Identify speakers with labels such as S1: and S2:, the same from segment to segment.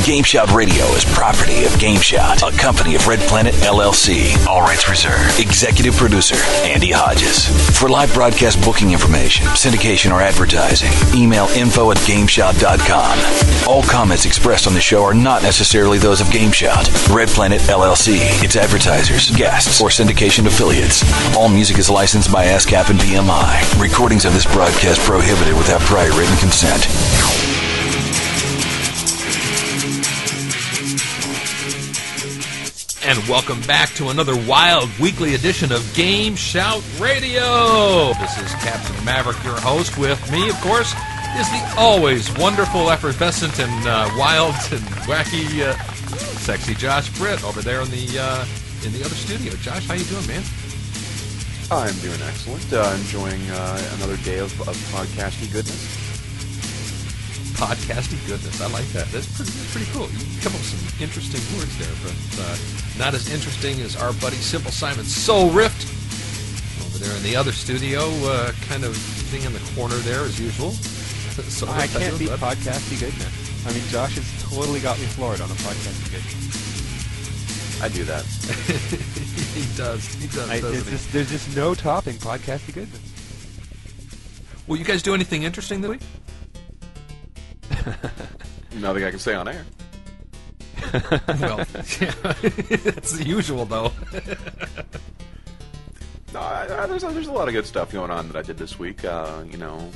S1: GameSHOUT Radio is property of GameSHOUT, a company of Red Planet LLC. All rights reserved. Executive producer, Andy Hodges. For live broadcast booking information, syndication, or advertising, email info@GameSHOUT.com. All comments expressed on the show are not necessarily those of GameSHOUT, Red Planet LLC, its advertisers, guests, or syndication affiliates. All music is licensed by ASCAP and BMI. Recordings of this broadcast prohibited without prior written consent.
S2: And welcome back to another wild weekly edition of GameSHOUT Radio. This is Captain Maverick, your host. With me, of course, is the always wonderful, effervescent, and wild and wacky SexyJosh Britt over there in the other studio. Josh, how you doing, man?
S3: I'm doing excellent. Enjoying another day of podcasty goodness.
S2: Podcasty goodness, I like that. That's pretty cool. You come up with some interesting words there, but not as interesting as our buddy Simple Simon Soulrift over there in the other studio, kind of sitting in the corner there as usual.
S4: I can't beat podcasty goodness. I mean, Josh has totally got me floored on the podcasty goodness.
S3: I do that.
S2: He does.
S4: There's just no topping podcasty goodness.
S2: Will you guys do anything interesting this week?
S3: Nothing I can say on air.
S2: Well, yeah, that's the usual, though.
S3: No, there's a lot of good stuff going on that I did this week. New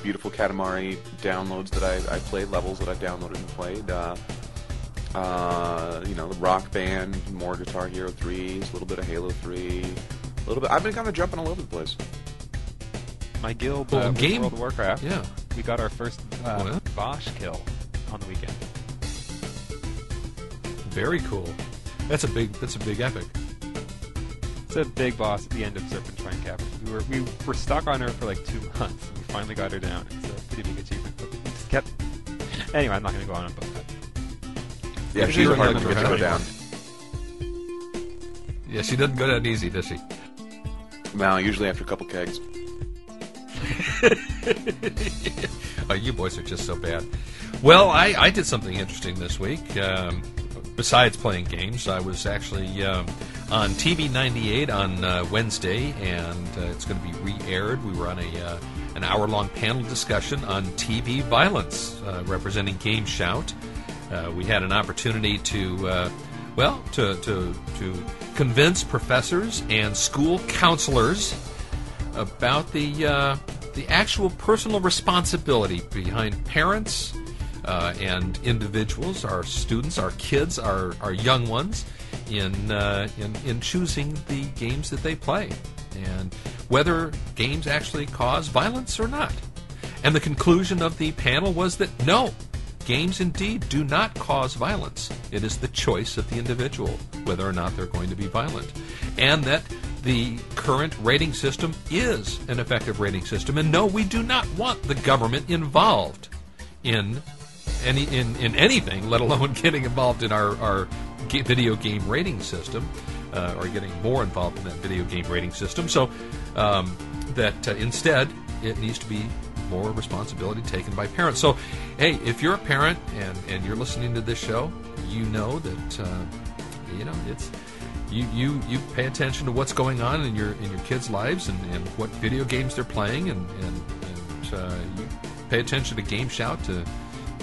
S3: beautiful Katamari downloads that I played, levels that I've downloaded and played. The Rockband, more Guitar Hero 3s, a little bit of Halo 3, a little bit. I've been kind of jumping all over the place.
S4: My guild,
S2: game
S4: World of Warcraft.
S2: Yeah,
S4: we got our first Bosch kill on the weekend.
S2: Very cool. That's a big epic.
S4: It's a big boss at the end of Serpentine Cavern. We were stuck on her for like 2 months. We finally got her down. It's a pretty big achievement. But we just kept. Anyway, I'm not going to go on about that.
S3: Yeah, she's hard to get her down.
S2: Yeah, she doesn't go down easy, does she?
S3: Well, usually after a couple kegs.
S2: Oh, you boys are just so bad. Well, I did something interesting this week. Besides playing games, I was actually on TV 98 on Wednesday, and it's going to be re-aired. We were on an hour-long panel discussion on TV violence, representing GameSHOUT. We had an opportunity to convince professors and school counselors about the actual personal responsibility behind parents and individuals, our students, our kids, our young ones, in choosing the games that they play, and whether games actually cause violence or not. And the conclusion of the panel was that no, games indeed do not cause violence. It is the choice of the individual whether or not they're going to be violent, and that the current rating system is an effective rating system. And no, we do not want the government involved in anything, let alone getting involved in our video game rating system, or getting more involved in that video game rating system. So instead, it needs to be more responsibility taken by parents. So, hey, if you're a parent and you're listening to this show, you know that it's you pay attention to what's going on in your kids' lives and what video games they're playing, and you pay attention to GameSHOUT to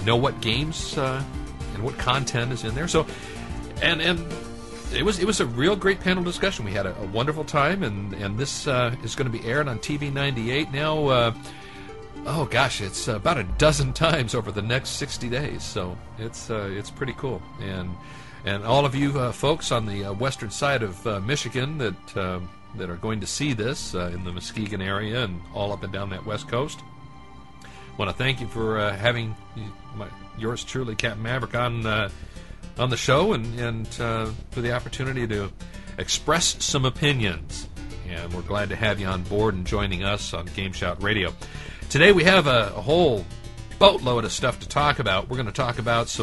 S2: know what games and what content is in there. So, and it was a real great panel discussion. We had a wonderful time, and this is going to be aired on TV 98 now. Oh gosh, it's about a dozen times over the next 60 days. So it's pretty cool. And all of you folks on the western side of Michigan that are going to see this in the Muskegon area and all up and down that west coast, want to thank you for having yours truly, Captain Maverick, on the show, and for the opportunity to express some opinions. And we're glad to have you on board and joining us on GameSHOUT Radio. Today we have a whole boatload of stuff to talk about. We're going to talk about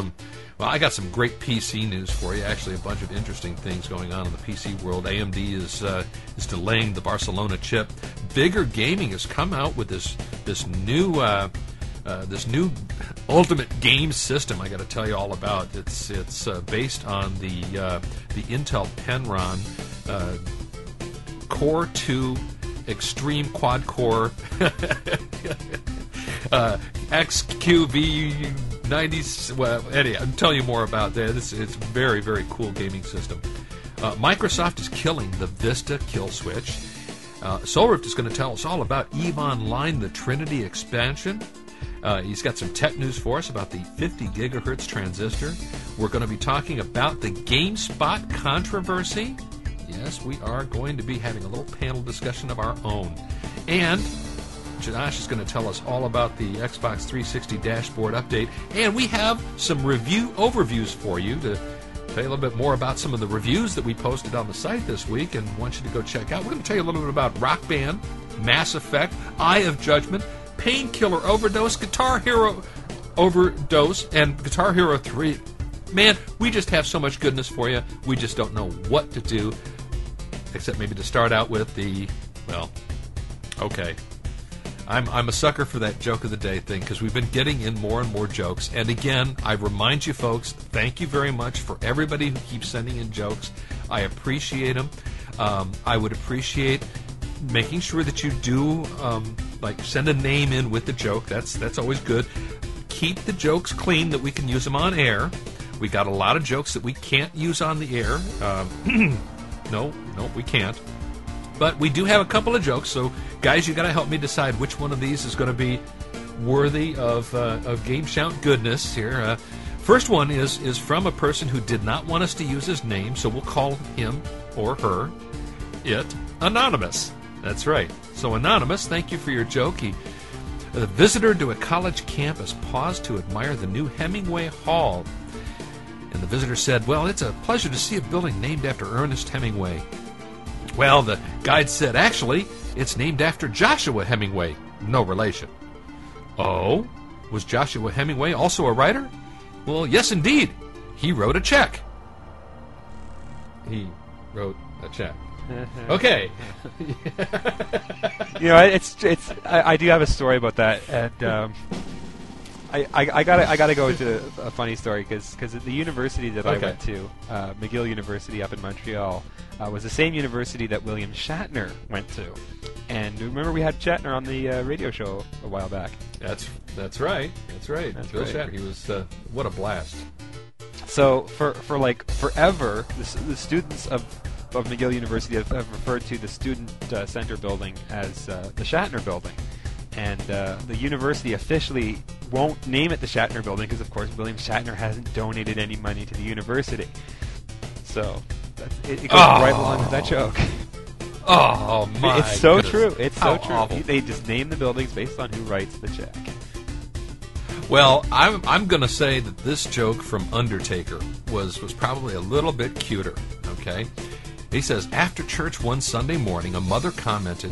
S2: well, I got some great PC news for you. Actually, a bunch of interesting things going on in the PC world. AMD is delaying the Barcelona chip. Bigger Gaming has come out with this new this new ultimate game system I got to tell you all about. It's based on the Intel Penron Core 2 Extreme Quad Core XQV90. Well, anyway, I'll tell you more about that. It's a very, very cool gaming system. Microsoft is killing the Vista kill switch. Soulrift is going to tell us all about EVE Online, the Trinity expansion. He's got some tech news for us about the 50 gigahertz transistor. We're going to be talking about the GameSpot controversy. Yes, we are going to be having a little panel discussion of our own. And Josh is going to tell us all about the Xbox 360 dashboard update. And we have some review overviews for you to tell you a little bit more about some of the reviews that we posted on the site this week and want you to go check out. We're going to tell you a little bit about Rockband, Mass Effect, Eye of Judgment, Painkiller, Overdose, Guitar Hero Overdose, and Guitar Hero 3. Man, we just have so much goodness for you. We just don't know what to do, except maybe to start out with the, well, okay. I'm a sucker for that joke of the day thing because we've been getting in more and more jokes. And again, I remind you folks, thank you very much for everybody who keeps sending in jokes. I appreciate them. I would appreciate making sure that you do like send a name in with the joke. That's always good. Keep the jokes clean that we can use them on air. We got a lot of jokes that we can't use on the air. No, we can't. But we do have a couple of jokes, so guys, you got to help me decide which one of these is going to be worthy of GameSHOUT goodness here. First one is from a person who did not want us to use his name, so we'll call him or her, it, Anonymous. That's right. So Anonymous, thank you for your joke. A visitor to a college campus paused to admire the new Hemingway Hall. And the visitor said, well, it's a pleasure to see a building named after Ernest Hemingway. Well, the guide said, actually, it's named after Joshua Hemingway. No relation. Oh? Was Joshua Hemingway also a writer? Well, yes, indeed. He wrote a check. He wrote a check. Okay.
S4: You know, I do have a story about that, and I gotta go into a funny story because the university that I went to, McGill University up in Montreal, was the same university that William Shatner went to. And remember, we had Shatner on the radio show a while back.
S2: That's right. Bill Shatner. He was what a blast.
S4: So for like forever, the students of McGill University have referred to the student center building as the Shatner building. And the university officially won't name it the Shatner building because, of course, William Shatner hasn't donated any money to the university. So it goes right along with that joke.
S2: Oh, my
S4: It's so
S2: goodness.
S4: true. It's so true.
S2: Awful.
S4: They just name the buildings based on who writes the check.
S2: Well, I'm going to say that this joke from Undertaker was probably a little bit cuter, okay? He says, after church one Sunday morning, a mother commented,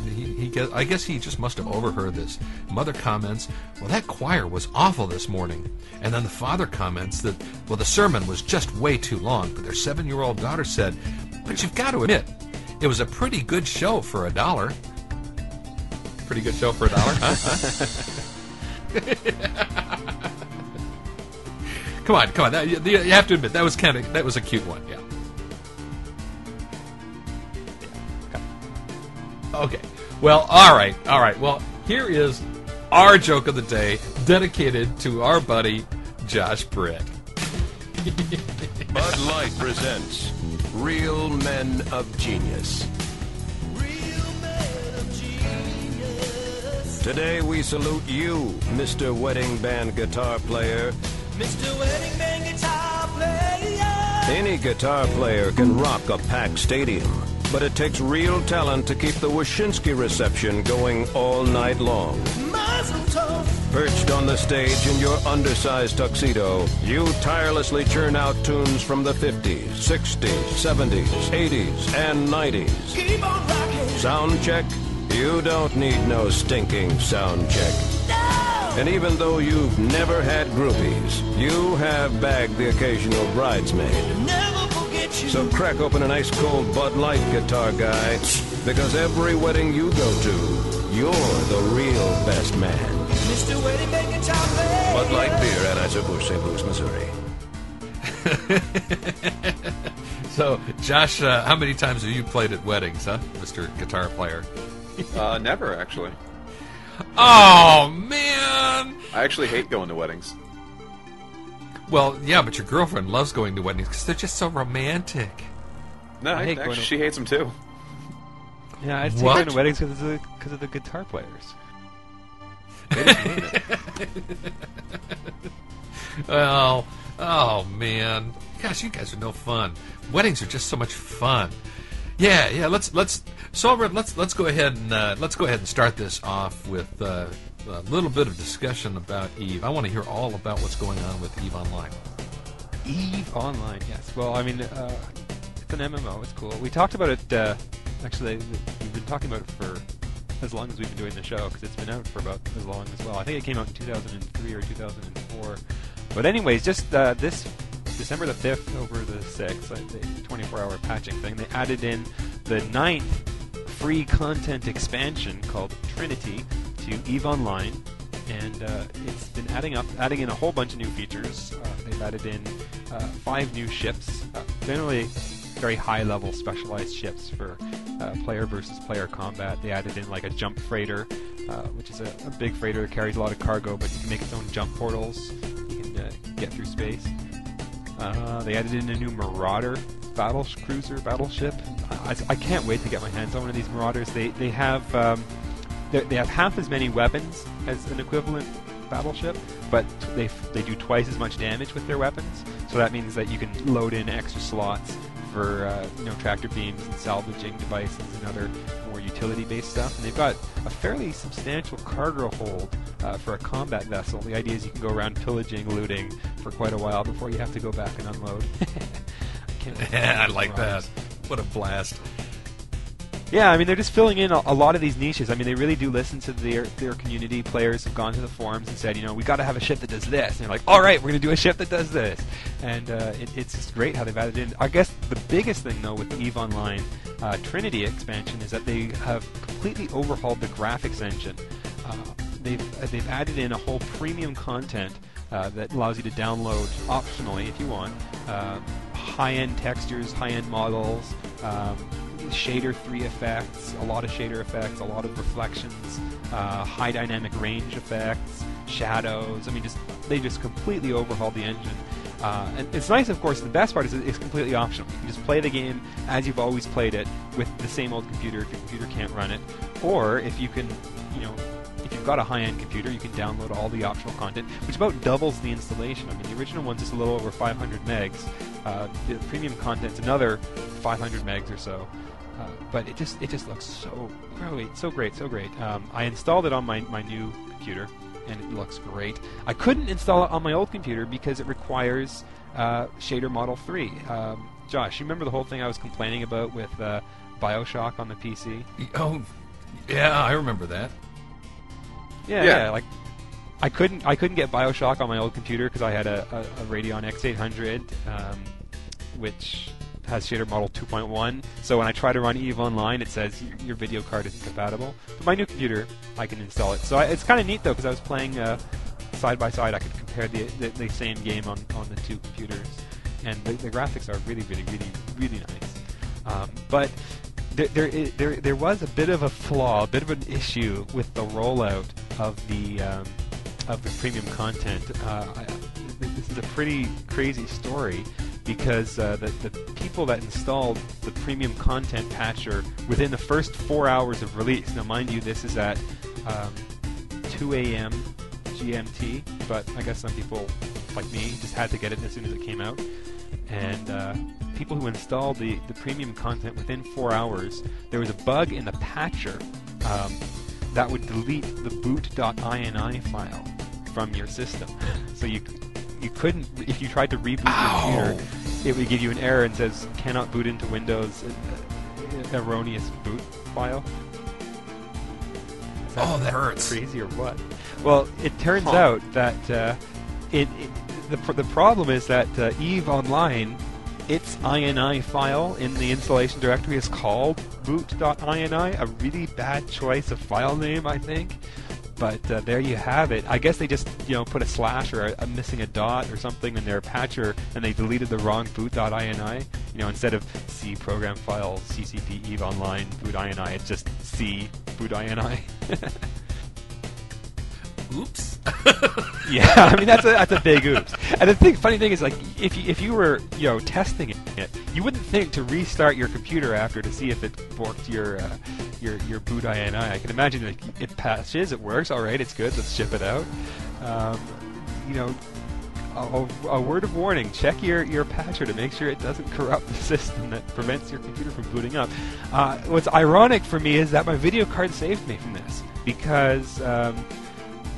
S2: I guess he just must have overheard this. Mother comments, well, that choir was awful this morning. And then the father comments that, well, the sermon was just way too long. But their 7-year-old daughter said, but you've got to admit, it was a pretty good show for $1. Pretty good show for $1, huh? Come on. You have to admit, that was a cute one, yeah. Okay. Well, all right. Well, here is our joke of the day, dedicated to our buddy Josh Britt.
S5: Bud Light presents Real Men of Genius. Real Men of Genius. Today we salute you, Mr. Wedding Band guitar player. Mr. Wedding Band guitar player. Any guitar player can rock a packed stadium, but it takes real talent to keep the Wyszynski reception going all night long. Perched on the stage in your undersized tuxedo, you tirelessly churn out tunes from the 50s, 60s, 70s, 80s, and 90s. Keep on rocking. Sound check? You don't need no stinking sound check. No! And even though you've never had groupies, you have bagged the occasional bridesmaid. Never forget you. So crack open an ice-cold Bud Light, guitar guy, because every wedding you go to, you're the real best man. Bud Light Beer, Anheuser-Busch, St. Louis, Missouri.
S2: So, Josh, how many times have you played at weddings, huh, Mr. Guitar Player?
S3: Never, actually.
S2: Oh, man!
S3: I actually hate going to weddings.
S2: Well, yeah, but your girlfriend loves going to weddings because they're just so romantic.
S3: No,
S4: I hate
S3: actually,
S4: going to-
S3: she hates them too.
S4: Yeah, I take
S2: What?
S4: going to weddings because of the guitar players.
S2: Well, oh man, gosh, you guys are no fun. Weddings are just so much fun. Yeah. Let's Soulrift, let's go ahead and start this off with a little bit of discussion about Eve. I want to hear all about what's going on with Eve Online.
S4: Eve Online, yes. Well, I mean, it's an MMO. It's cool. We talked about it. Actually, we've been talking about it for as long as we've been doing the show, because it's been out for about as long as well. I think it came out in 2003 or 2004. But anyways, just this December the 5th over the 6th, the 24-hour patching thing, they added in the 9th free content expansion called Trinity to EVE Online, and it's been adding in a whole bunch of new features. They've added in 5 new ships, generally very high-level specialized ships for player versus player combat. They added in like a jump freighter, which is a big freighter that carries a lot of cargo, but you can make its own jump portals. You can get through space. They added in a new Marauder battleship. I can't wait to get my hands on one of these Marauders. They have half as many weapons as an equivalent battleship, but they do twice as much damage with their weapons. So that means that you can load in extra slots for tractor beams and salvaging devices and other more utility-based stuff. And they've got a fairly substantial cargo hold for a combat vessel. The idea is you can go around pillaging, looting for quite a while before you have to go back and unload.
S2: I like that. What a blast.
S4: Yeah, I mean, they're just filling in a lot of these niches. I mean, they really do listen to their community. Players have gone to the forums and said, we got to have a ship that does this. And they're like, all right, we're going to do a ship that does this. And it's just great how they've added in. I guess the biggest thing, though, with the EVE Online Trinity expansion is that they have completely overhauled the graphics engine. They've added in a whole premium content that allows you to download optionally, if you want, high-end textures, high-end models, shader 3 effects, a lot of shader effects, a lot of reflections, high dynamic range effects, shadows. I mean, they just completely overhauled the engine. And it's nice, of course. The best part is it's completely optional. You can just play the game as you've always played it with the same old computer if your computer can't run it. Or if you can, if you've got a high-end computer, you can download all the optional content, which about doubles the installation. I mean, the original one's just a little over 500 megs. The premium content's another 500 megs or so. But it just looks so great. I installed it on my new computer, and it looks great. I couldn't install it on my old computer because it requires Shader Model 3. Josh, you remember the whole thing I was complaining about with BioShock on the PC?
S2: Oh, yeah, I remember that.
S4: Yeah. Like I couldn't get BioShock on my old computer because I had a Radeon X800, which has shader model 2.1. So when I try to run EVE Online, it says your video card isn't compatible. But my new computer, I can install it. So it's kind of neat though, because I was playing side by side. I could compare the same game on the two computers, and the graphics are really nice. But there was a bit of a flaw, a bit of an issue with the rollout of the premium content. This is a pretty crazy story, because the people that installed the premium content patcher within the first 4 hours of release. Now, mind you, this is at 2 a.m. GMT, but I guess some people, like me, just had to get it as soon as it came out. And people who installed the premium content within 4 hours, there was a bug in the patcher that would delete the boot.ini file from your system. So you couldn't, if you tried to reboot your computer, it would give you an error and says cannot boot into Windows, erroneous boot file.
S2: That hurts.
S4: Crazy or what? Well, it turns out that the problem is that EVE Online, its INI file in the installation directory is called boot.ini, a really bad choice of file name, I think. But there you have it. I guess they just put a slash or a missing a dot or something in their patcher, and they deleted the wrong boot.ini. Instead of C program file ccp eve online boot ini, it's just C boot ini.
S2: Oops.
S4: Yeah, I mean that's a big oops. And the funny thing is, like, if you were testing it, you wouldn't think to restart your computer after to see if it forked your boot ini. I can imagine it patches, it works, all right, it's good, let's ship it out. A word of warning: check your patcher to make sure it doesn't corrupt the system that prevents your computer from booting up. What's ironic for me is that my video card saved me from this because.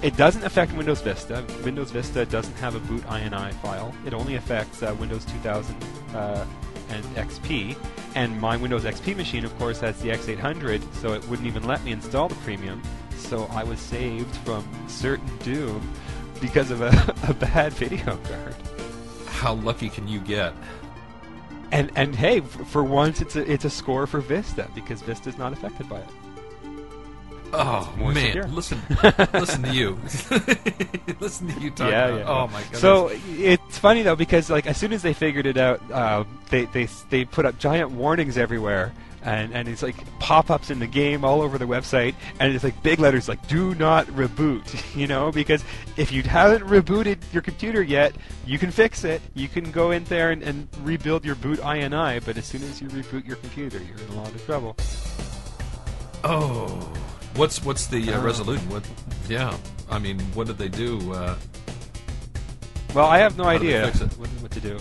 S4: It doesn't affect Windows Vista. Windows Vista doesn't have a boot ini file. It only affects Windows 2000 and XP. And my Windows XP machine, of course, has the X800, so it wouldn't even let me install the premium. So I was saved from certain doom because of a bad video card.
S2: How lucky can you get?
S4: And hey, for once, it's a score for Vista because Vista's not affected by it.
S2: Oh man!
S4: Secure.
S2: Listen to you. Listen to you talk.
S4: Yeah.
S2: Oh my goodness.
S4: So it's funny though because as soon as they figured it out, they put up giant warnings everywhere, and it's like pop-ups in the game all over the website, and it's like big letters like "Do not reboot," because if you haven't rebooted your computer yet, you can fix it. You can go in there and rebuild your boot ini, but as soon as you reboot your computer, you're in a lot of trouble.
S2: Oh. What's the resolution? Yeah, I mean, what did they do?
S4: Well, I have no
S2: how
S4: idea
S2: did they fix it?
S4: what to do.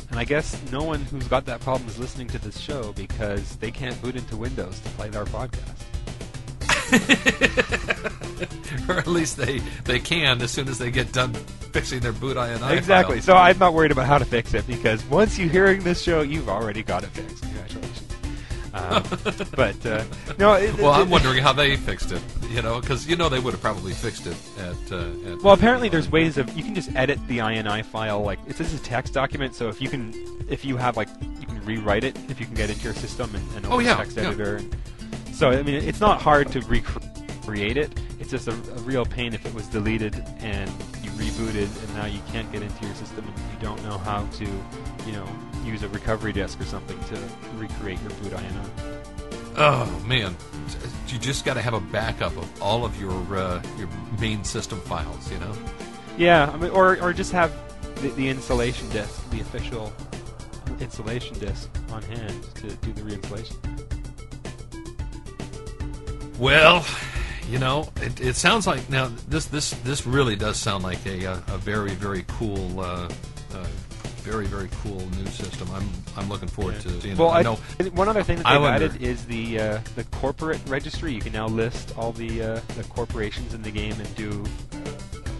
S4: And I guess no one who's got that problem is listening to this show because they can't boot into Windows to play our podcast.
S2: Or at least they can as soon as they get done fixing their boot ini
S4: Exactly.
S2: file.
S4: So I'm not worried about how to fix it because once you're hearing this show, you've already got it fixed. Congratulations. But no.
S2: I'm wondering how they fixed it. Because they would have probably fixed it at.
S4: Well, apparently there's ways of you can just edit the ini file. Like this is a text document, so if you can rewrite it if you can get into your system and open the text editor. So I mean, it's not hard to recreate it. It's just a real pain if it was deleted and you rebooted and now you can't get into your system and you don't know how to, use a recovery disk or something to recreate your boot ini.
S2: Oh man, you just got to have a backup of all of your main system files,
S4: Yeah, I mean, or just have the installation disk, the official installation disk on hand to do the reinstallation.
S2: Well, it sounds like now this really does sound like a very very cool. Very, very cool new system. I'm looking forward to seeing it.
S4: Well, one other thing that they've added is the corporate registry. You can now list all the corporations in the game and do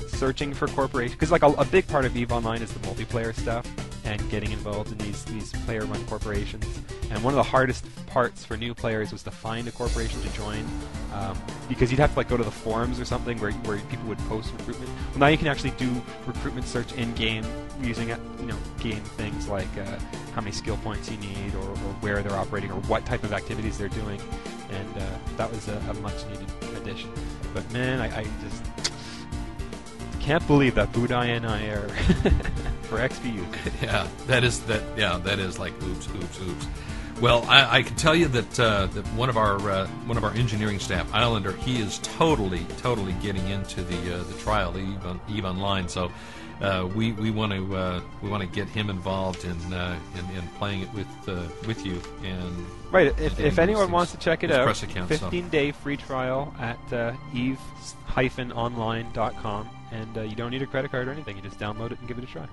S4: searching for corporations. Because a big part of EVE Online is the multiplayer stuff and getting involved in these player-run corporations. And one of the hardest parts for new players was to find a corporation to join, because you'd have to go to the forums or something where people would post recruitment. Well, now you can actually do recruitment search in game using game things like how many skill points you need, or where they're operating, or what type of activities they're doing, and that was a much needed addition. But man, I just can't believe that boot ini error for XP use.
S2: Yeah, that is like oops. Well, I can tell you that one of our engineering staff, Islander, he is totally getting into the trial, the EVE Online. So we want to get him involved in playing it with you. And
S4: right, if anyone wants to check it out, 15-day free trial at eve-online.com, and you don't need a credit card or anything. You just download it and give it a try.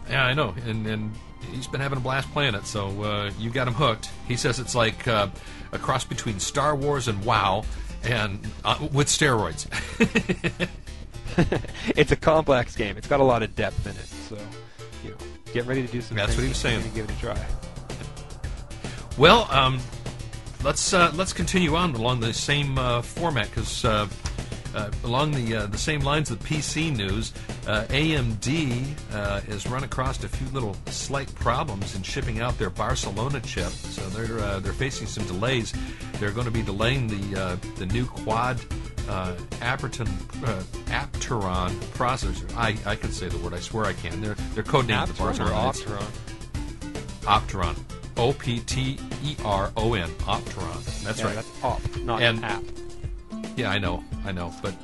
S2: Yeah, I know, and he's been having a blast playing it, so you got him hooked. He says it's like a cross between Star Wars and WoW, and with steroids.
S4: It's a complex game. It's got a lot of depth in it, so get ready to do some.
S2: That's what he was saying.
S4: Give it a try.
S2: Well, let's continue on along the same format, because along the same lines of PC news, AMD has run across a few little slight problems in shipping out their Barcelona chip. So they're facing some delays. They're going to be delaying the new quad Apteron processor. I can say the word. I swear I can. They're codenamed
S4: Apteron or Opteron?
S2: Opteron. Opteron. Opteron. That's right.
S4: That's op, not
S2: And-
S4: app.
S2: Yeah, I know. But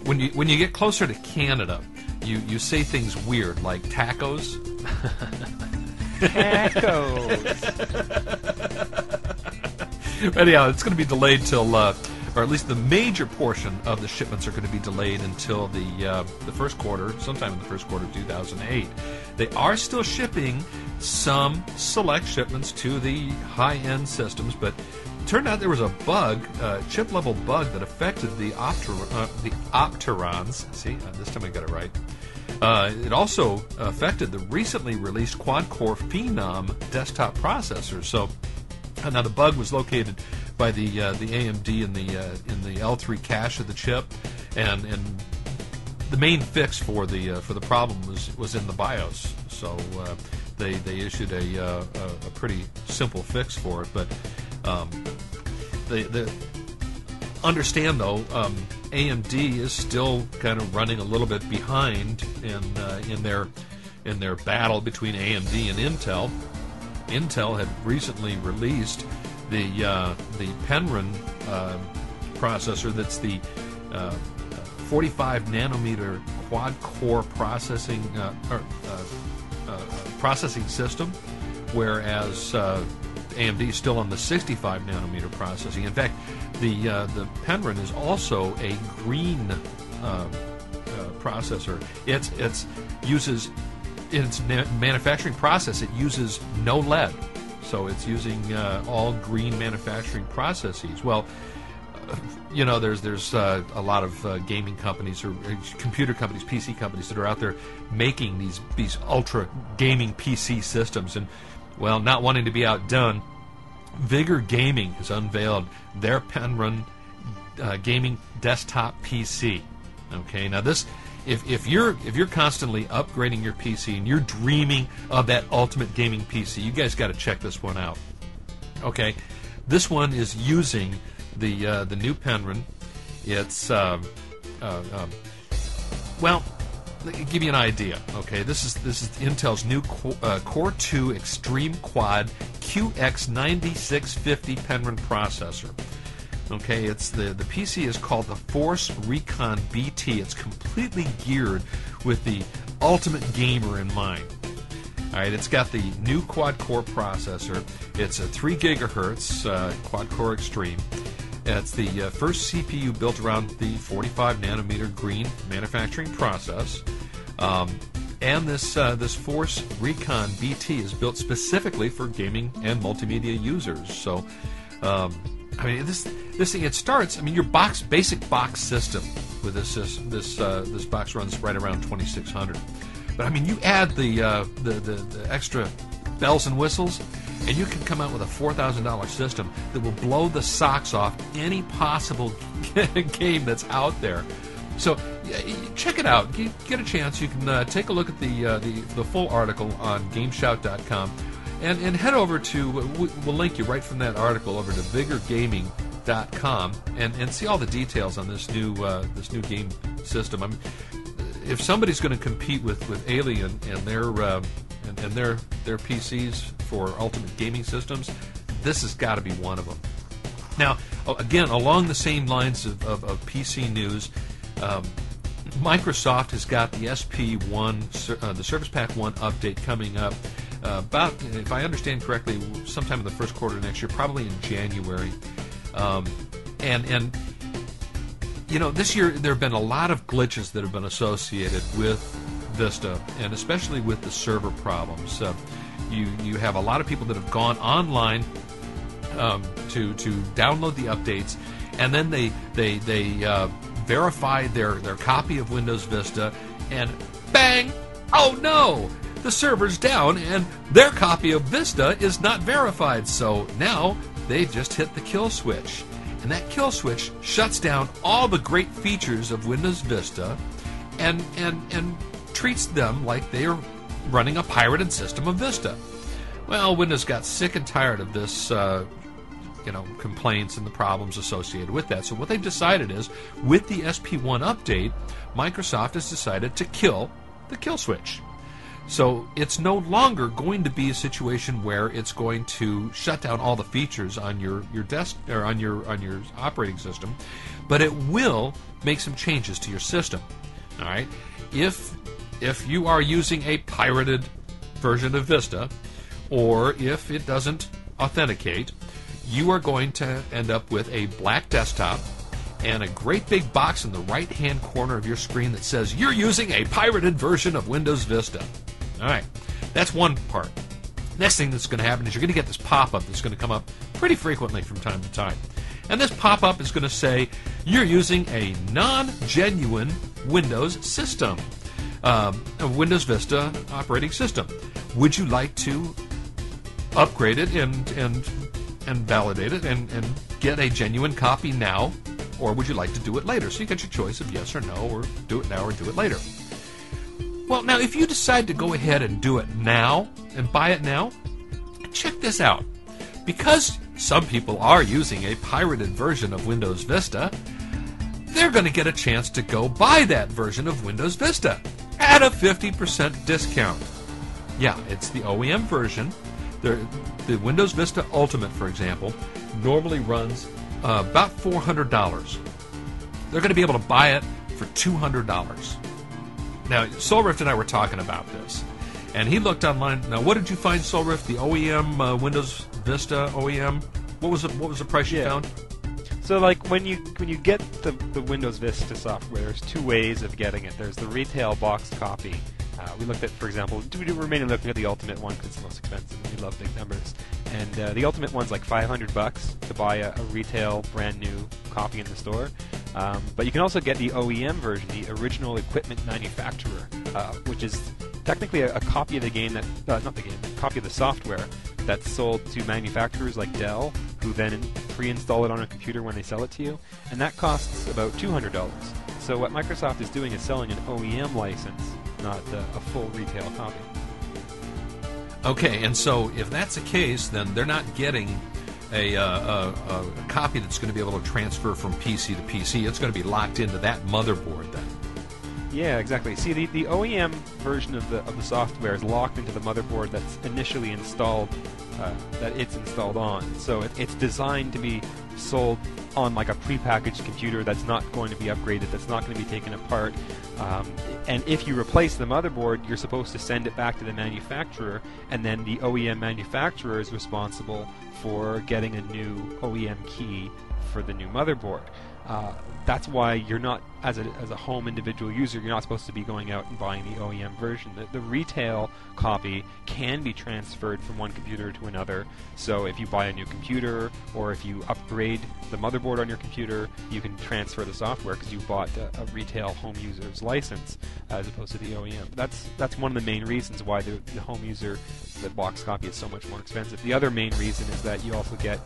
S2: when you get closer to Canada, you say things weird like tacos.
S4: Tacos.
S2: Anyhow, it's going to be delayed till, or at least the major portion of the shipments are going to be delayed until the first quarter, sometime in the first quarter of 2008. They are still shipping some select shipments to the high-end systems, but it turned out there was a bug, chip-level bug that affected the Opterons. See, this time I got it right. It also affected the recently released quad-core Phenom desktop processor. So now the bug was located by the AMD in the L3 cache of the chip, and the main fix for the problem was in the BIOS. So they issued a pretty simple fix for it, but they understand though. AMD is still kind of running a little bit behind in their battle between AMD and Intel. Intel had recently released the Penryn processor. That's the 45 nanometer quad core processing system, whereas AMD is still on the 65 nanometer processing. In fact, the Penryn is also a green processor. It uses in its manufacturing process. It uses no lead, so it's using all green manufacturing processes. Well, there's a lot of gaming companies or computer companies, PC companies that are out there making these ultra gaming PC systems, and well, not wanting to be outdone, Vigor Gaming has unveiled their Penryn gaming desktop PC. Okay, now this, if you're constantly upgrading your PC and you're dreaming of that ultimate gaming PC, you guys got to check this one out. Okay, this one is using the new Penryn. It's well, let me give you an idea. Okay, this is Intel's new Core 2 Extreme Quad QX9650 Penryn processor. Okay, it's the PC is called the Force Recon BT. It's completely geared with the ultimate gamer in mind. All right, it's got the new quad-core processor. It's a 3 gigahertz quad-core Extreme. It's the first CPU built around the 45 nanometer green manufacturing process. And this Force Recon BT is built specifically for gaming and multimedia users. So, I mean, this thing, it starts. I mean, your basic box system with this box runs right around 2,600. But I mean, you add the extra bells and whistles, and you can come out with a $4,000 system that will blow the socks off any possible game that's out there. So check it out. Get a chance. You can take a look at the full article on GameSHOUT.com, and head over to. We'll link you right from that article over to VigorGaming.com and see all the details on this new game system. I mean, if somebody's going to compete with Alien and their PCs for ultimate gaming systems, this has got to be one of them. Now, again, along the same lines of PC news, Microsoft has got the SP1, the Service Pack 1 update coming up about, if I understand correctly, sometime in the first quarter next year, probably in January. And this year there have been a lot of glitches that have been associated with Vista, and especially with the server problems. You have a lot of people that have gone online to download the updates, and then they verify their copy of Windows Vista, and bang! Oh no! The server's down, and their copy of Vista is not verified. So now they've just hit the kill switch, and that kill switch shuts down all the great features of Windows Vista, and treats them like they are running a pirated system of Vista. Well, Windows got sick and tired of this complaints and the problems associated with that. So what they've decided is, with the SP1 update, Microsoft has decided to kill the kill switch. So it's no longer going to be a situation where it's going to shut down all the features on your desk or on your operating system, but it will make some changes to your system. All right, if you are using a pirated version of Vista, or if it doesn't authenticate, you are going to end up with a black desktop and a great big box in the right-hand corner of your screen that says you're using a pirated version of Windows Vista. All right, that's one part. Next thing that's going to happen is you're going to get this pop-up that's going to come up pretty frequently from time to time. And this pop-up is going to say you're using a non-genuine Windows system, a Windows Vista operating system. Would you like to upgrade it and validate it and get a genuine copy now, or would you like to do it later? So you get your choice of yes or no, or do it now or do it later. Well, now, if you decide to go ahead and do it now and buy it now, check this out. Because some people are using a pirated version of Windows Vista, they're going to get a chance to go buy that version of Windows Vista at a 50% discount. Yeah, it's the OEM version. The Windows Vista Ultimate, for example, normally runs about $400. They're going to be able to buy it for $200. Now, Soulrift and I were talking about this, and he looked online. Now, what did you find, Soulrift? The OEM Windows Vista OEM. What was the price you found?
S4: So, like, when you get the Windows Vista software, there's two ways of getting it. There's the retail box copy. We looked at, for example, we're mainly looking at the Ultimate one because it's the most expensive. We love big numbers. And the Ultimate one's like $500 to buy a retail brand new copy in the store. But you can also get the OEM version, the original equipment manufacturer, which is technically a copy of the game a copy of the software that's sold to manufacturers like Dell, who then pre-install it on a computer when they sell it to you, and that costs about $200. So what Microsoft is doing is selling an OEM license, not a full retail copy.
S2: Okay, and so if that's the case, then they're not getting a copy that's going to be able to transfer from PC to PC. It's going to be locked into that motherboard then.
S4: Yeah, exactly. See, the OEM version of the software is locked into the motherboard that's initially installed, that it's installed on. So it's designed to be sold on like a prepackaged computer that's not going to be upgraded, that's not going to be taken apart. And if you replace the motherboard, you're supposed to send it back to the manufacturer, and then the OEM manufacturer is responsible for getting a new OEM key for the new motherboard. That's why you're not, as a home individual user, you're not supposed to be going out and buying the OEM version. The retail copy can be transferred from one computer to another. So if you buy a new computer, or if you upgrade the motherboard on your computer, you can transfer the software because you bought a retail home user's license as opposed to the OEM. That's one of the main reasons why the home user, the box copy, is so much more expensive. The other main reason is that you also get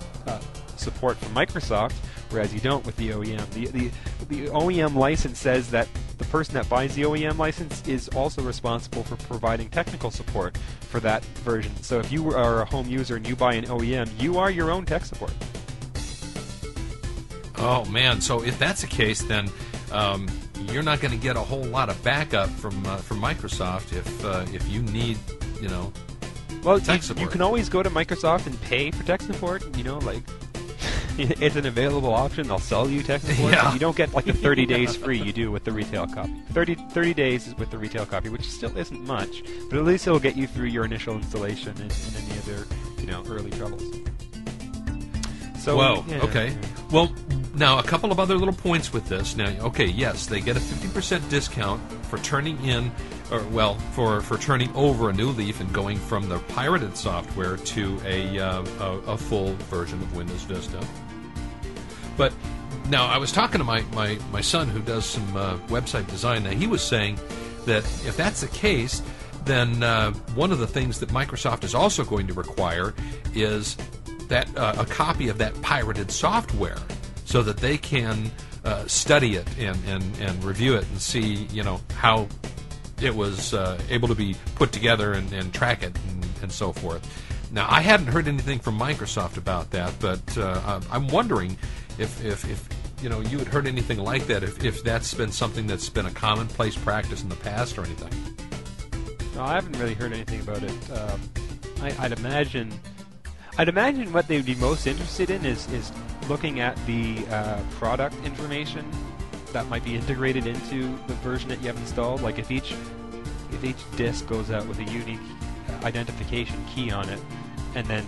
S4: support from Microsoft, whereas you don't with the OEM. The OEM license says that the person that buys the OEM license is also responsible for providing technical support for that version. So if you are a home user and you buy an OEM, you are your own tech support.
S2: Oh man! So if that's the case, then you're not going to get a whole lot of backup from Microsoft if you need,
S4: well,
S2: tech support.
S4: You can always go to Microsoft and pay for tech support. It's an available option. They'll sell you tech support.
S2: Yeah.
S4: You don't get like the 30 days free you do with the retail copy. 30 days is with the retail copy, which still isn't much, but at least it'll get you through your initial installation and any other early troubles. So,
S2: whoa.
S4: yeah,
S2: Okay.
S4: yeah.
S2: Well, now a couple of other little points with this. Now, okay, yes, they get a 50% discount for turning in, for turning over a new leaf and going from the pirated software to a full version of Windows Vista. But now I was talking to my son who does some website design, and he was saying that if that's the case, then one of the things that Microsoft is also going to require is that a copy of that pirated software, so that they can study it and review it and see how it was able to be put together and track it and so forth. Now, I hadn't heard anything from Microsoft about that, but I'm wondering if you had heard anything like that, if that's been something that's been a commonplace practice in the past or anything.
S4: No, I haven't really heard anything about it. I'd imagine what they'd be most interested in is looking at the product information that might be integrated into the version that you have installed. Like if each disk goes out with a unique identification key on it, and then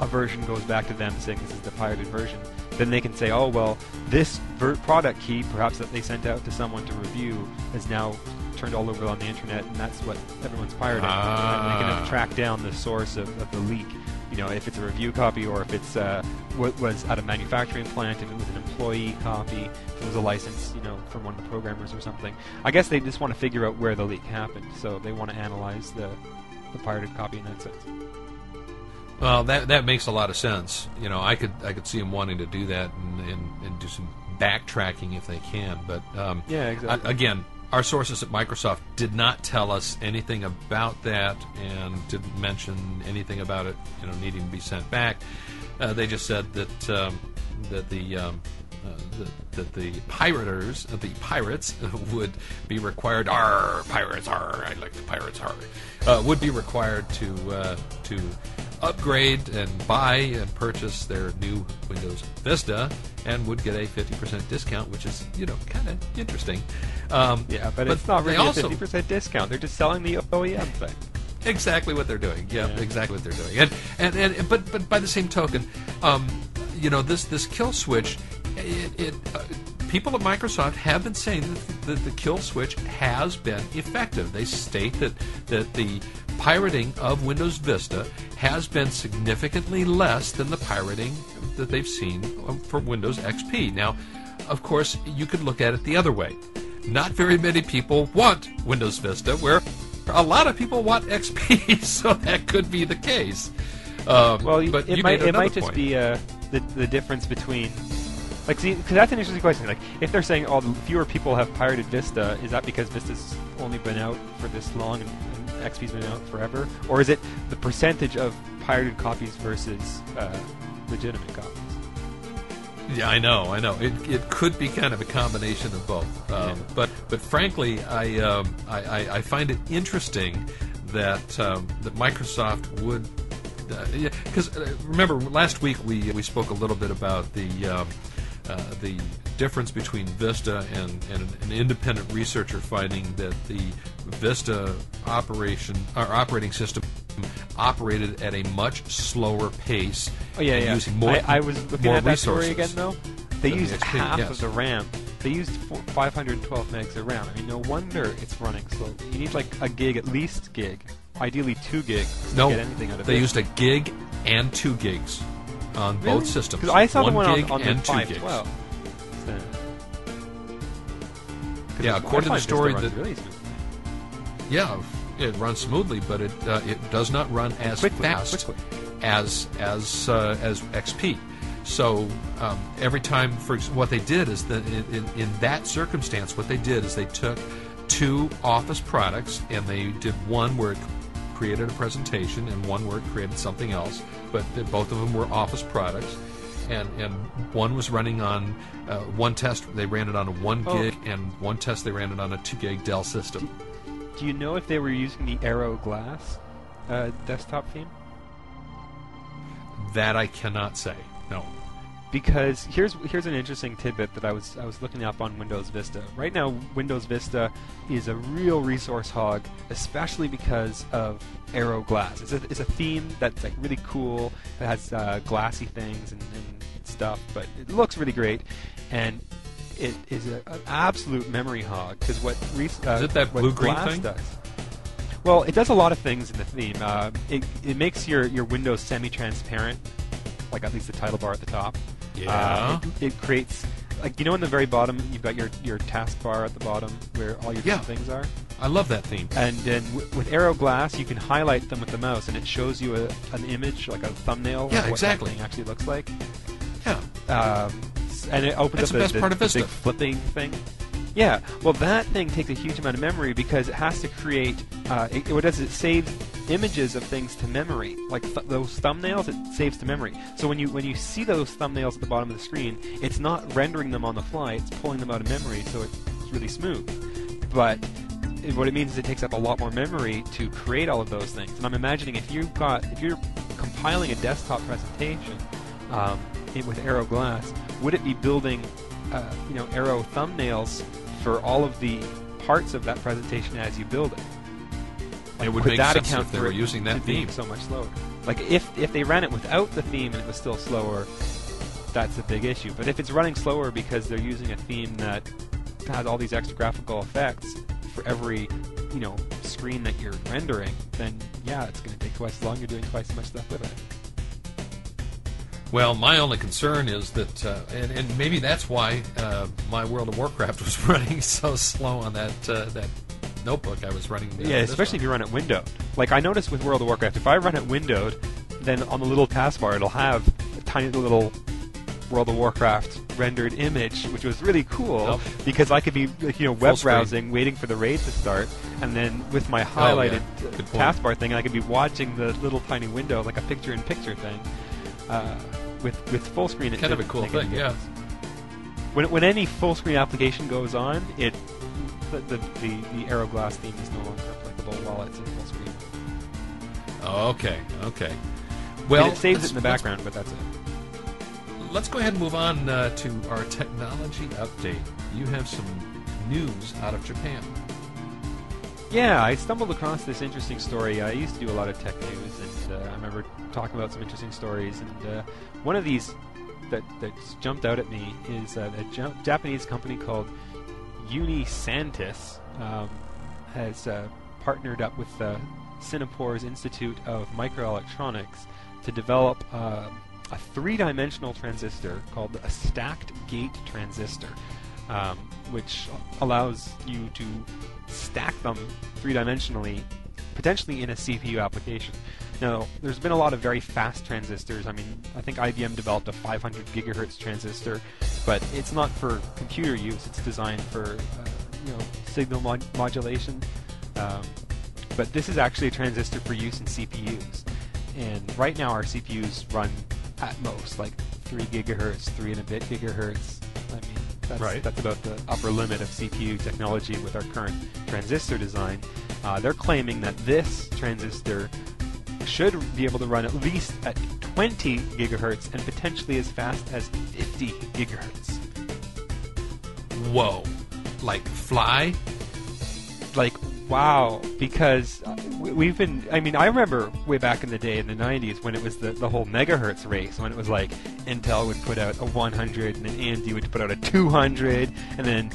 S4: a version goes back to them saying this is the pirated version, then they can say, oh well, this product key perhaps that they sent out to someone to review is now turned all over on the internet, and that's what everyone's pirating. And they can track down the source of the leak. If it's a review copy, or if it's what was at a manufacturing plant, if it was an employee copy, if it was a license, from one of the programmers or something. I guess they just want to figure out where the leak happened, so they want to analyze the pirated copy in that sense.
S2: Well, that makes a lot of sense. I could see them wanting to do that and do some backtracking if they can. But
S4: yeah, exactly.
S2: Again, our sources at Microsoft did not tell us anything about that, and didn't mention anything about it, needing to be sent back. They just said that the pirates would be required. Pirates! I like the pirates! Would be required to upgrade and buy and purchase their new Windows Vista, and would get a 50% discount, which is kind of interesting.
S4: Yeah, but it's not really a 50% discount. They're just selling the OEM thing.
S2: Exactly what they're doing. Yeah, exactly what they're doing. But by the same token, this kill switch, people at Microsoft have been saying that the kill switch has been effective. They state that the pirating of Windows Vista has been significantly less than the pirating that they've seen for Windows XP. Now, of course, you could look at it the other way. Not very many people want Windows Vista, where a lot of people want XP, so that could be the case. But
S4: it might just be the difference between... because that's an interesting question. Like, if they're saying, fewer people have pirated Vista, is that because Vista's only been out for this long and XP's been out forever? Or is it the percentage of pirated copies versus legitimate copies?
S2: Yeah, I know. It could be kind of a combination of both. But frankly, I find it interesting that Microsoft would... Because remember, last week we spoke a little bit about the difference between Vista and an independent researcher finding that the Vista operating system operated at a much slower pace.
S4: Oh yeah.
S2: Using more.
S4: I was looking at that
S2: resources
S4: story again though. They used
S2: XP,
S4: half
S2: yes.
S4: of the RAM. They used 512 megs of RAM. I mean, no wonder it's running slow. You need like a gig, at least gig. Ideally 2 gigs to get anything out of it.
S2: They used a gig and 2 gigs on both systems.
S4: Because I saw the one
S2: gig
S4: on the
S2: and 2 gigs.
S4: 512.
S2: Yeah, according to the story
S4: that
S2: that
S4: really smooth.
S2: Yeah, it runs smoothly, but it does not run as fast as XP. So every time, what they did is that in that circumstance, what they did is they took 2 Office products and they did one where it created a presentation and one where it created something else, but both of them were Office products. And one was running on one test they ran it on a 1 gig, and one test they ran it on a 2 gig Dell system.
S4: Do you know if they were using the Aero Glass desktop theme?
S2: That I cannot say. No.
S4: Because here's an interesting tidbit that I was looking up on Windows Vista. Right now, Windows Vista is a real resource hog, especially because of Aero Glass. It's a theme that's like really cool. It has glassy things and stuff, but it looks really great, and it is an absolute memory hog. Because
S2: is it that blue-green thing?
S4: Does. Well, it does a lot of things in the theme. It makes your Windows semi-transparent, like at least the title bar at the top.
S2: Yeah.
S4: It creates, like, in the very bottom, you've got your taskbar at the bottom where all your different things are.
S2: I love that theme.
S4: And then with Aero Glass, you can highlight them with the mouse, and it shows you an image, like a thumbnail.
S2: Yeah,
S4: of what
S2: exactly.
S4: that thing actually looks like.
S2: Yeah.
S4: And it opens
S2: That's
S4: up
S2: the best part of Vista.
S4: big flipping thing. Yeah. Well, that thing takes a huge amount of memory because it has to create. What does it saves images of things to memory, like those thumbnails. It saves to memory. So when you see those thumbnails at the bottom of the screen, it's not rendering them on the fly. It's pulling them out of memory, so it's really smooth. But what it means is it takes up a lot more memory to create all of those things. And I'm imagining if you're compiling a desktop presentation with Aero Glass, would it be building Aero thumbnails for all of the parts of that presentation as you build it?
S2: It would make sense if they were using that theme.
S4: So much slower. Like if they ran it without the theme and it was still slower, that's a big issue. But if it's running slower because they're using a theme that has all these extra graphical effects for every screen that you're rendering, then yeah, it's going to take twice as long. You're doing twice as much stuff with it.
S2: Well, my only concern is that, and maybe that's why my World of Warcraft was running so slow on that notebook I was running.
S4: Yeah, especially if you run it windowed. Like I noticed with World of Warcraft, if I run it windowed, then on the little taskbar it'll have a tiny little World of Warcraft rendered image, which was really cool because I could be web browsing, waiting for the raid to start, and then with my highlighted taskbar thing, I could be watching the little tiny window like a picture-in-picture thing. With full screen, it's
S2: kind of a cool thing, yeah.
S4: When any full screen application goes on, the Aero Glass theme is no longer applicable while it's in full screen.
S2: Okay. Well,
S4: it saves it in the background, but that's it.
S2: Let's go ahead and move on to our technology update. You have some news out of Japan.
S4: Yeah, I stumbled across this interesting story. I used to do a lot of tech news, and I remember talking about some interesting stories. And one of these that's jumped out at me is a Japanese company called Unisantis has partnered up with Singapore's Institute of Microelectronics to develop a three-dimensional transistor called a stacked gate transistor, which allows you to stack them three-dimensionally, potentially in a CPU application. Now, there's been a lot of very fast transistors. I mean, I think IBM developed a 500 gigahertz transistor, but it's not for computer use. It's designed for signal modulation. But this is actually a transistor for use in CPUs. And right now our CPUs run at most like 3 gigahertz, 3 and a bit gigahertz. I mean, that's about the upper limit of CPU technology with our current transistor design. They're claiming that this transistor should be able to run at least at 20 gigahertz and potentially as fast as 50 gigahertz.
S2: Whoa. Like fly?
S4: Like, wow. Because we've been... I mean, I remember way back in the day in the 90s when it was the whole megahertz race, when it was like Intel would put out a 100 and then AMD would put out a 200 and then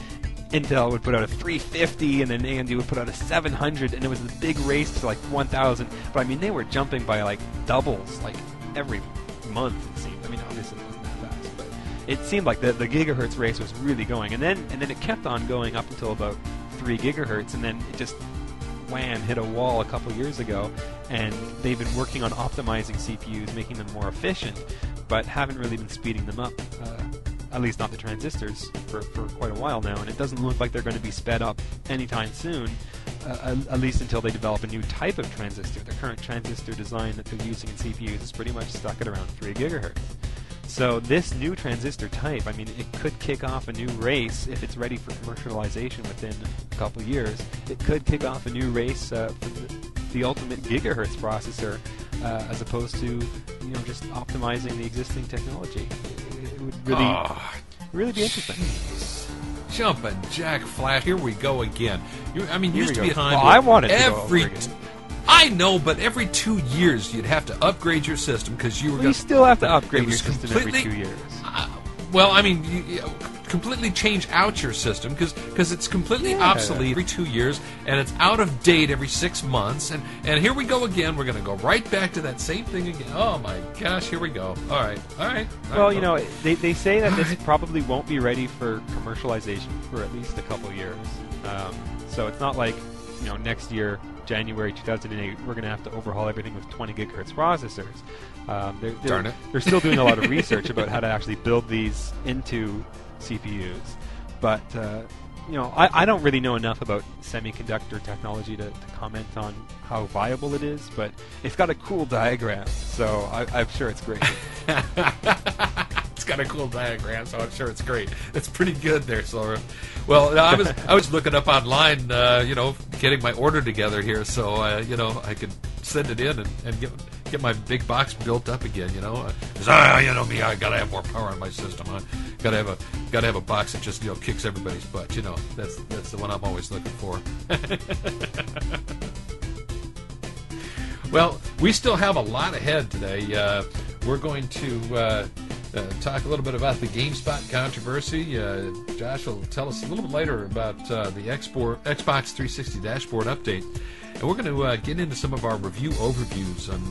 S4: Intel would put out a 350 and then AMD would put out a 700, and it was a big race to like 1,000. But I mean, they were jumping by like doubles like every month, it seemed. I mean, obviously it wasn't that fast, but it seemed like the gigahertz race was really going. And then it kept on going up until about 3 gigahertz, and then it just hit a wall a couple years ago. And they've been working on optimizing CPUs, making them more efficient, but haven't really been speeding them up. At least not the transistors, for quite a while now, and it doesn't look like they're going to be sped up anytime soon, at least until they develop a new type of transistor. The current transistor design that they're using in CPUs is pretty much stuck at around 3 gigahertz. So this new transistor type, I mean, it could kick off a new race if it's ready for commercialization within a couple years. It could kick off a new race for the ultimate gigahertz processor, as opposed to just optimizing the existing technology. It would really be interesting.
S2: Jumping Jack Flash, here we go again. Used to be a time.
S4: Well, I wanted to go over again.
S2: I know, but every 2 years you'd have to upgrade your system because you were going to...
S4: You still have to upgrade your system every 2 years.
S2: You completely change out your system because it's completely obsolete every 2 years, and it's out of date every 6 months, and here we go again. We're going to go right back to that same thing again. Oh my gosh, here we go. All right.
S4: Well, they say that this probably won't be ready for commercialization for at least a couple years. So it's not like next year, January 2008, we're going to have to overhaul everything with 20 gigahertz processors.
S2: Darn it.
S4: They're still doing a lot of research about how to actually build these into CPUs. But I don't really know enough about semiconductor technology to comment on how viable it is, but it's got a cool diagram, so I'm sure it's great.
S2: It's got a cool diagram, so I'm sure it's great. It's pretty good there, Soulrift. Well, I was looking up online, getting my order together here, so I could send it in and get my big box built up again. Because me, I gotta have more power on my system. I gotta have a box that just kicks everybody's butt. That's the one I'm always looking for. Well, we still have a lot ahead today. We're going to talk a little bit about the GameSpot controversy. Josh will tell us a little bit later about the Xbox 360 dashboard update. And we're going to get into some of our review overviews on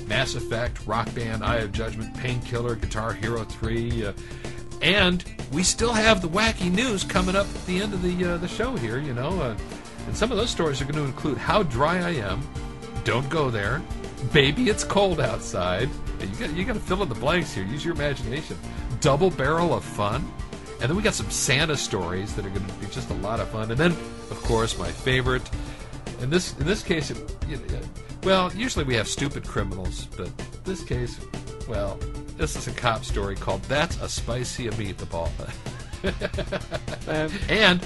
S2: Mass Effect, Rockband, Eye of Judgment, Painkiller, Guitar Hero 3. And we still have the wacky news coming up at the end of the show here, and some of those stories are going to include How Dry I Am, Don't Go There, Baby It's Cold Outside. You got to fill in the blanks here. Use your imagination. Double Barrel of Fun. And then we got some Santa stories that are going to be just a lot of fun. And then, of course, my favorite. In this case, usually we have stupid criminals, but in this case, this is a cop story called "That's a Spicy Meatball." And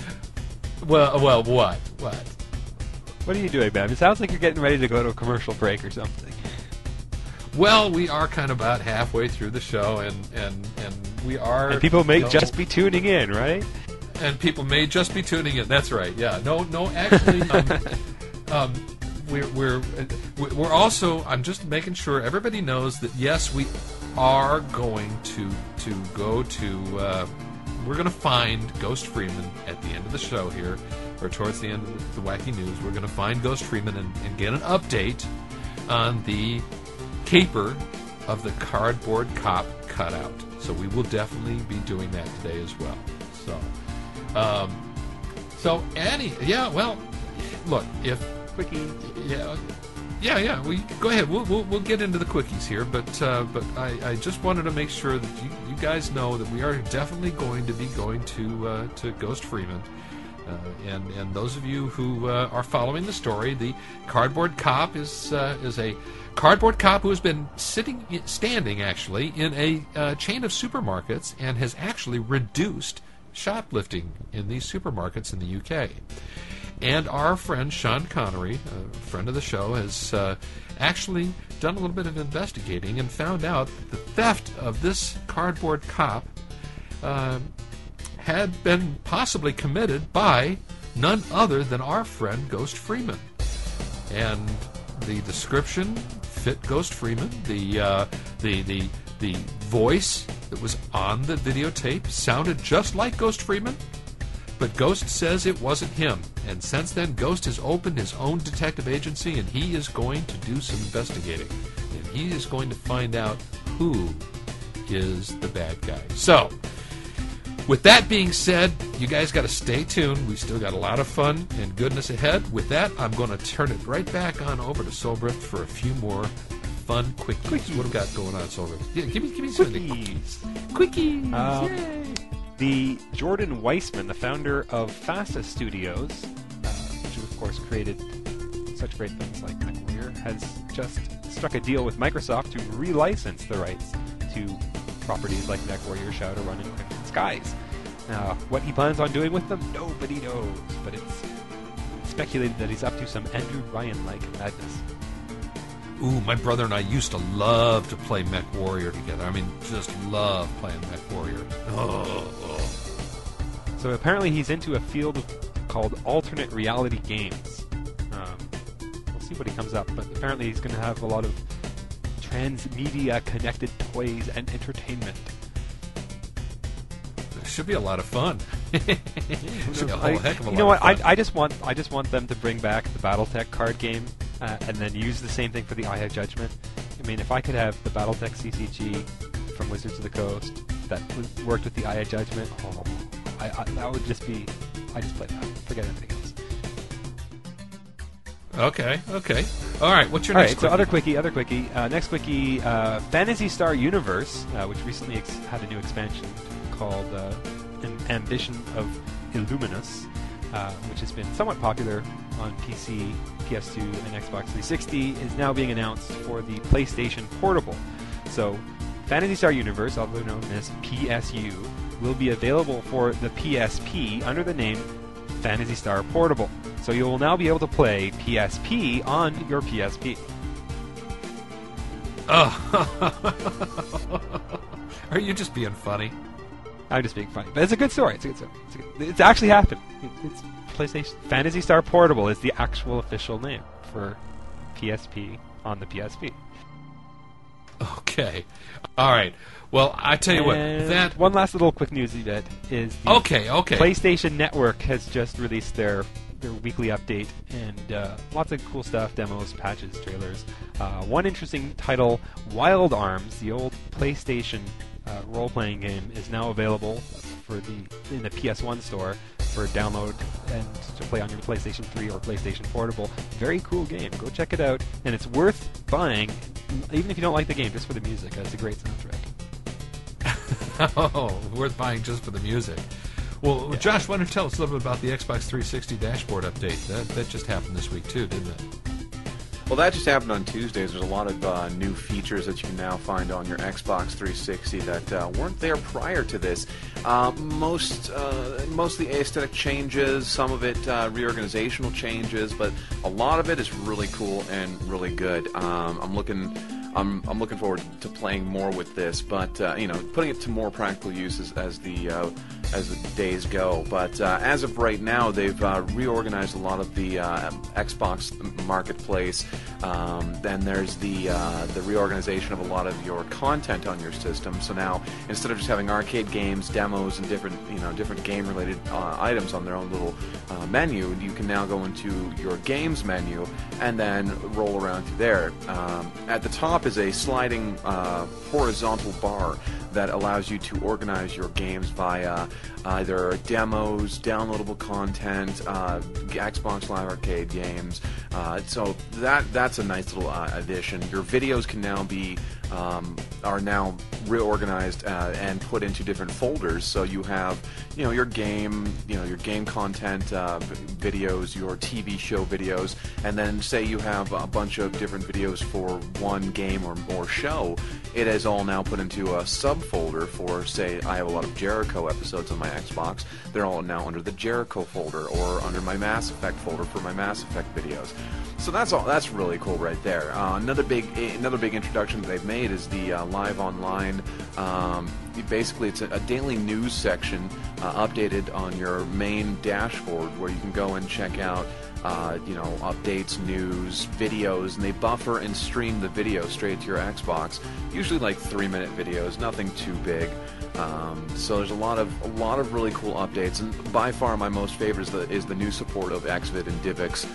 S2: what?
S4: What are you doing, man? It sounds like you're getting ready to go to a commercial break or something.
S2: Well, we are kind of about halfway through the show, and we are. And
S4: people may just be tuning in, right?
S2: And people may just be tuning in. That's right. Yeah. No. Actually, we're also. I'm just making sure everybody knows that yes, we are going to go to. We're going to find Ghost Freeman at the end of the show here, or towards the end of the wacky news. We're going to find Ghost Freeman and get an update on the caper of the cardboard cop cutout. So we will definitely be doing that today as well. So Annie, look, if
S4: quickie,
S2: we go ahead. We'll get into the quickies here, but I just wanted to make sure that you guys know that we are definitely going to be going to Ghost Freeman. And those of you who are following the story, the cardboard cop is a cardboard cop who has been standing actually in a chain of supermarkets and has actually reduced shoplifting in these supermarkets in the UK. And our friend Sean Connery, a friend of the show, has actually done a little bit of investigating and found out that the theft of this cardboard cop had been possibly committed by none other than our friend Ghost Freeman. And the description fit Ghost Freeman. The voice that was on the videotape sounded just like Ghost Freeman, but Ghost says it wasn't him. And since then, Ghost has opened his own detective agency, and he is going to do some investigating. And he is going to find out who is the bad guy. So, with that being said, you guys got to stay tuned. We still got a lot of fun and goodness ahead. With that, I'm going to turn it right back on over to Soulrift for a few more fun quickies. What have we got going on, Soulrift? Yeah, give me some quickies. Quickies. Yay.
S4: The Jordan Weissman, the founder of FASA Studios, which of course created such great things like MechWarrior, has just struck a deal with Microsoft to relicense the rights to properties like MechWarrior, Shadowrun, and Crimson Skies. What he plans on doing with them, nobody knows, but it's speculated that he's up to some Andrew Ryan-like madness.
S2: Ooh, my brother and I used to love to play MechWarrior together. I mean, just love playing MechWarrior. Oh.
S4: So apparently he's into a field called alternate reality games. We'll see what he comes up, but apparently he's going to have a lot of transmedia connected toys and entertainment.
S2: It should be a lot of fun. Should be a whole heck of a lot of fun.
S4: You know what? I just want them to bring back the BattleTech card game and then use the same thing for the Eye of Judgment. I mean, if I could have the BattleTech CCG from Wizards of the Coast that worked with the Eye of Judgment, that would just be. I just play that. Forget anything else.
S2: Okay. All right, what's your next quickie?
S4: So other quickie. Next quickie, Phantasy Star Universe, which recently had a new expansion called An Ambition of Illuminous, which has been somewhat popular on PC, PS2, and Xbox 360, is now being announced for the PlayStation Portable. So, Phantasy Star Universe, also known as PSU, will be available for the PSP under the name Phantasy Star Portable. So you will now be able to play PSP on your PSP.
S2: Oh. Are you just being funny?
S4: I'm just being funny, but it's a good story. It's actually happened. It's PlayStation Phantasy Star Portable is the actual official name for PSP on the PSP.
S2: Okay, all right. Well, I tell you what. That
S4: one last little quick newsy bit is the PlayStation Network has just released their weekly update, and lots of cool stuff, demos, patches, trailers. One interesting title, Wild Arms, the old PlayStation role-playing game, is now available in the PS1 store for download and to play on your PlayStation 3 or PlayStation Portable. Very cool game. Go check it out, and it's worth buying, even if you don't like the game, just for the music. It's a great soundtrack.
S2: Oh, worth buying just for the music. Well, yeah. Josh, why don't you tell us a little bit about the Xbox 360 dashboard update? That just happened this week too, didn't it?
S3: Well, that just happened on Tuesdays. There's a lot of new features that you can now find on your Xbox 360 that weren't there prior to this. Most of the aesthetic changes, some of it reorganizational changes, but a lot of it is really cool and really good. I'm looking forward to playing more with this, but putting it to more practical use as the days go. But as of right now, they've reorganized a lot of the Xbox marketplace. Then there's the reorganization of a lot of your content on your system. So now, instead of just having arcade games, demos, and different game-related items on their own little menu, you can now go into your games menu and then roll around through there. At the top is a sliding horizontal bar that allows you to organize your games via either demos, downloadable content, Xbox Live Arcade games. So that's a nice little addition. Your videos can now are now reorganized and put into different folders. So you have your game content videos, your TV show videos, and then say you have a bunch of different videos for one game or show. It is all now put into a subfolder for, say, I have a lot of Jericho episodes on my Xbox. They're all now under the Jericho folder or under my Mass Effect folder for my Mass Effect videos. So that's really cool right there. Another big introduction that they've made is the Live Online. Basically, it's a daily news section updated on your main dashboard where you can go and check out updates, news, videos, and they buffer and stream the video straight to your Xbox. Usually like 3-minute videos, nothing too big. So there's a lot of really cool updates, and by far my most favorite is the new support of Xvid and DivX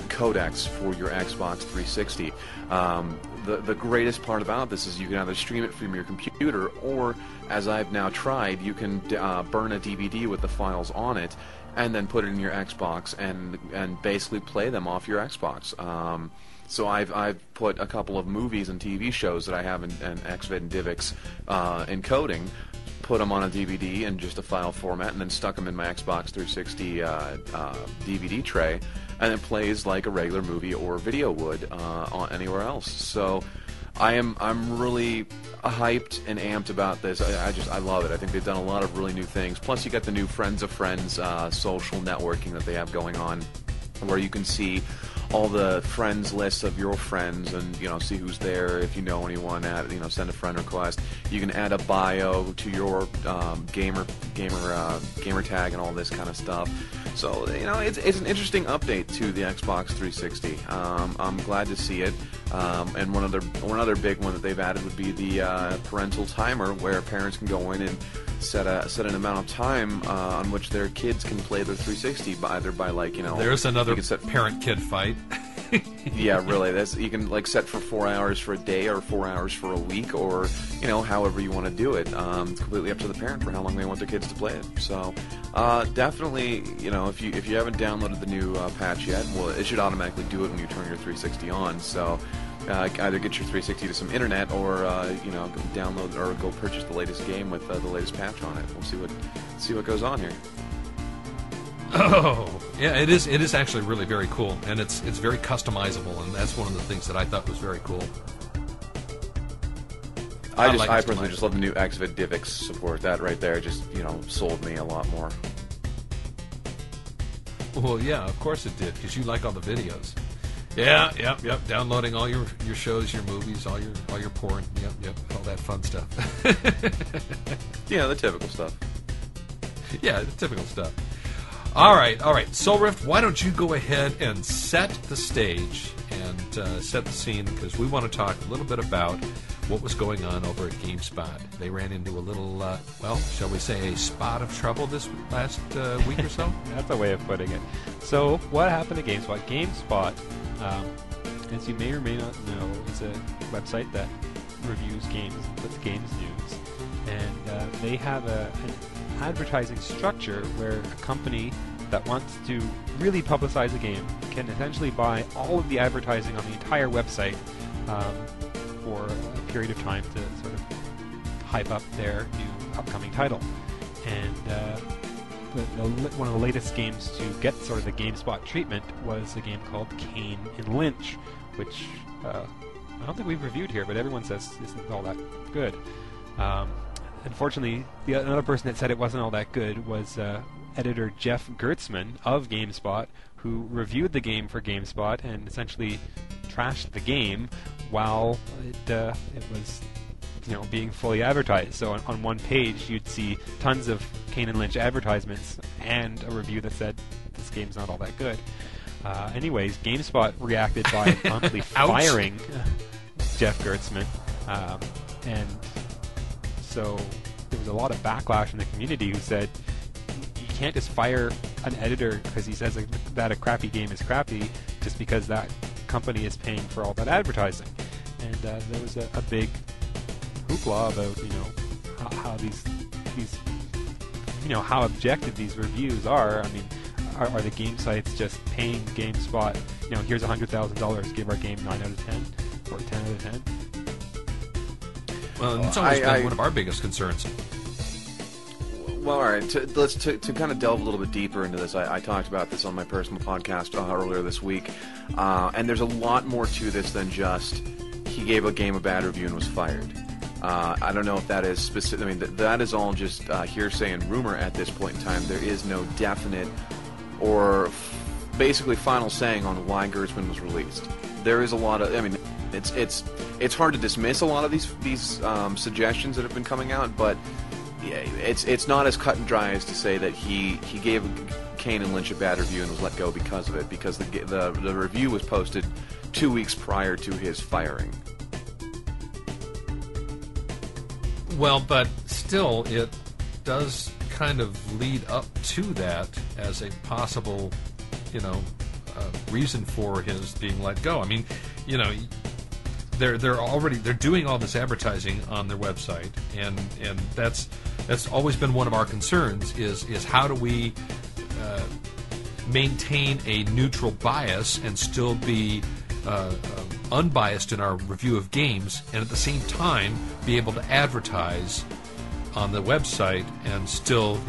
S3: codecs for your Xbox 360. The greatest part about this is you can either stream it from your computer, or, as I've now tried, you can burn a DVD with the files on it and then put it in your Xbox and basically play them off your Xbox. So I've put a couple of movies and TV shows that I have in Xvid and DivX encoding, put them on a DVD in just a file format, and then stuck them in my Xbox 360 DVD tray, and it plays like a regular movie or video would on anywhere else. So I'm really hyped and amped about this. I love it. I think they've done a lot of really new things. Plus, you got the new Friends of Friends social networking that they have going on, where you can see all the friends lists of your friends and see who's there. If you know anyone, send a friend request. You can add a bio to your gamer tag and all this kind of stuff. So it's an interesting update to the Xbox 360. I'm glad to see it. And one other big one that they've added would be the parental timer, where parents can go in and set an amount of time on which their kids can play their 360, either by
S2: There's another parent-kid fight.
S3: Yeah, really. You can set for 4 hours for a day or 4 hours for a week, or however you want to do it. It's completely up to the parent for how long they want their kids to play it. So definitely, if you haven't downloaded the new patch yet, well, it should automatically do it when you turn your 360 on. So either get your 360 to some internet, or download or go purchase the latest game with the latest patch on it. We'll see what goes on here.
S2: Oh, yeah, it is. It is actually really very cool, and it's very customizable, and that's one of the things that I thought was very cool.
S3: I personally just love the new Xvid DivX support. That right there just sold me a lot more.
S2: Well, yeah, of course it did, because you like all the videos. Yeah, yep. Downloading all your shows, your movies, all your porn. Yep, all that fun stuff.
S3: Yeah, the typical stuff.
S2: Yeah, the typical stuff. All right. Soulrift, why don't you go ahead and set the stage and set the scene, because we want to talk a little bit about what was going on over at GameSpot. They ran into a little, shall we say, a spot of trouble this last week or so?
S4: That's a way of putting it. So, what happened to GameSpot? GameSpot, as you may or may not know, is a website that reviews games and puts games news. And they have an advertising structure where a company that wants to really publicize a game can essentially buy all of the advertising on the entire website for a period of time to sort of hype up their new upcoming title. And one of the latest games to get sort of the GameSpot treatment was a game called Kane and Lynch, which I don't think we've reviewed here, but everyone says isn't all that good. Unfortunately, another person that said it wasn't all that good was editor Jeff Gertzman of GameSpot, who reviewed the game for GameSpot and essentially trashed the game while it was being fully advertised. So on one page you'd see tons of Kane and Lynch advertisements and a review that said this game's not all that good. Anyways, GameSpot reacted by promptly firing Jeff Gertzman, and so there was a lot of backlash in the community who said you can't just fire an editor because he says that a crappy game is crappy just because that company is paying for all that advertising. And there was a big hoopla about how these how objective these reviews are. I mean, are the game sites just paying GameSpot? Here's $100,000, give our game 9 out of 10 or 10 out of 10.
S2: Well, it's always been one of our biggest concerns.
S3: Well, all right. To kind of delve a little bit deeper into this, I talked about this on my personal podcast earlier this week, and there's a lot more to this than just he gave a game a bad review and was fired. I don't know if that is specific. I mean, that is all just hearsay and rumor at this point in time. There is no definite or basically final saying on why Gertzman was released. There is a lot of. I mean, it's hard to dismiss a lot of these suggestions that have been coming out, but it's not as cut and dry as to say that he gave Kane and Lynch a bad review and was let go because of it, because the review was posted 2 weeks prior to his firing.
S2: Well, but still, it does kind of lead up to that as a possible, reason for his being let go. I mean, they're doing all this advertising on their website, and that's always been one of our concerns is how do we maintain a neutral bias and still be unbiased in our review of games, and at the same time be able to advertise on the website and still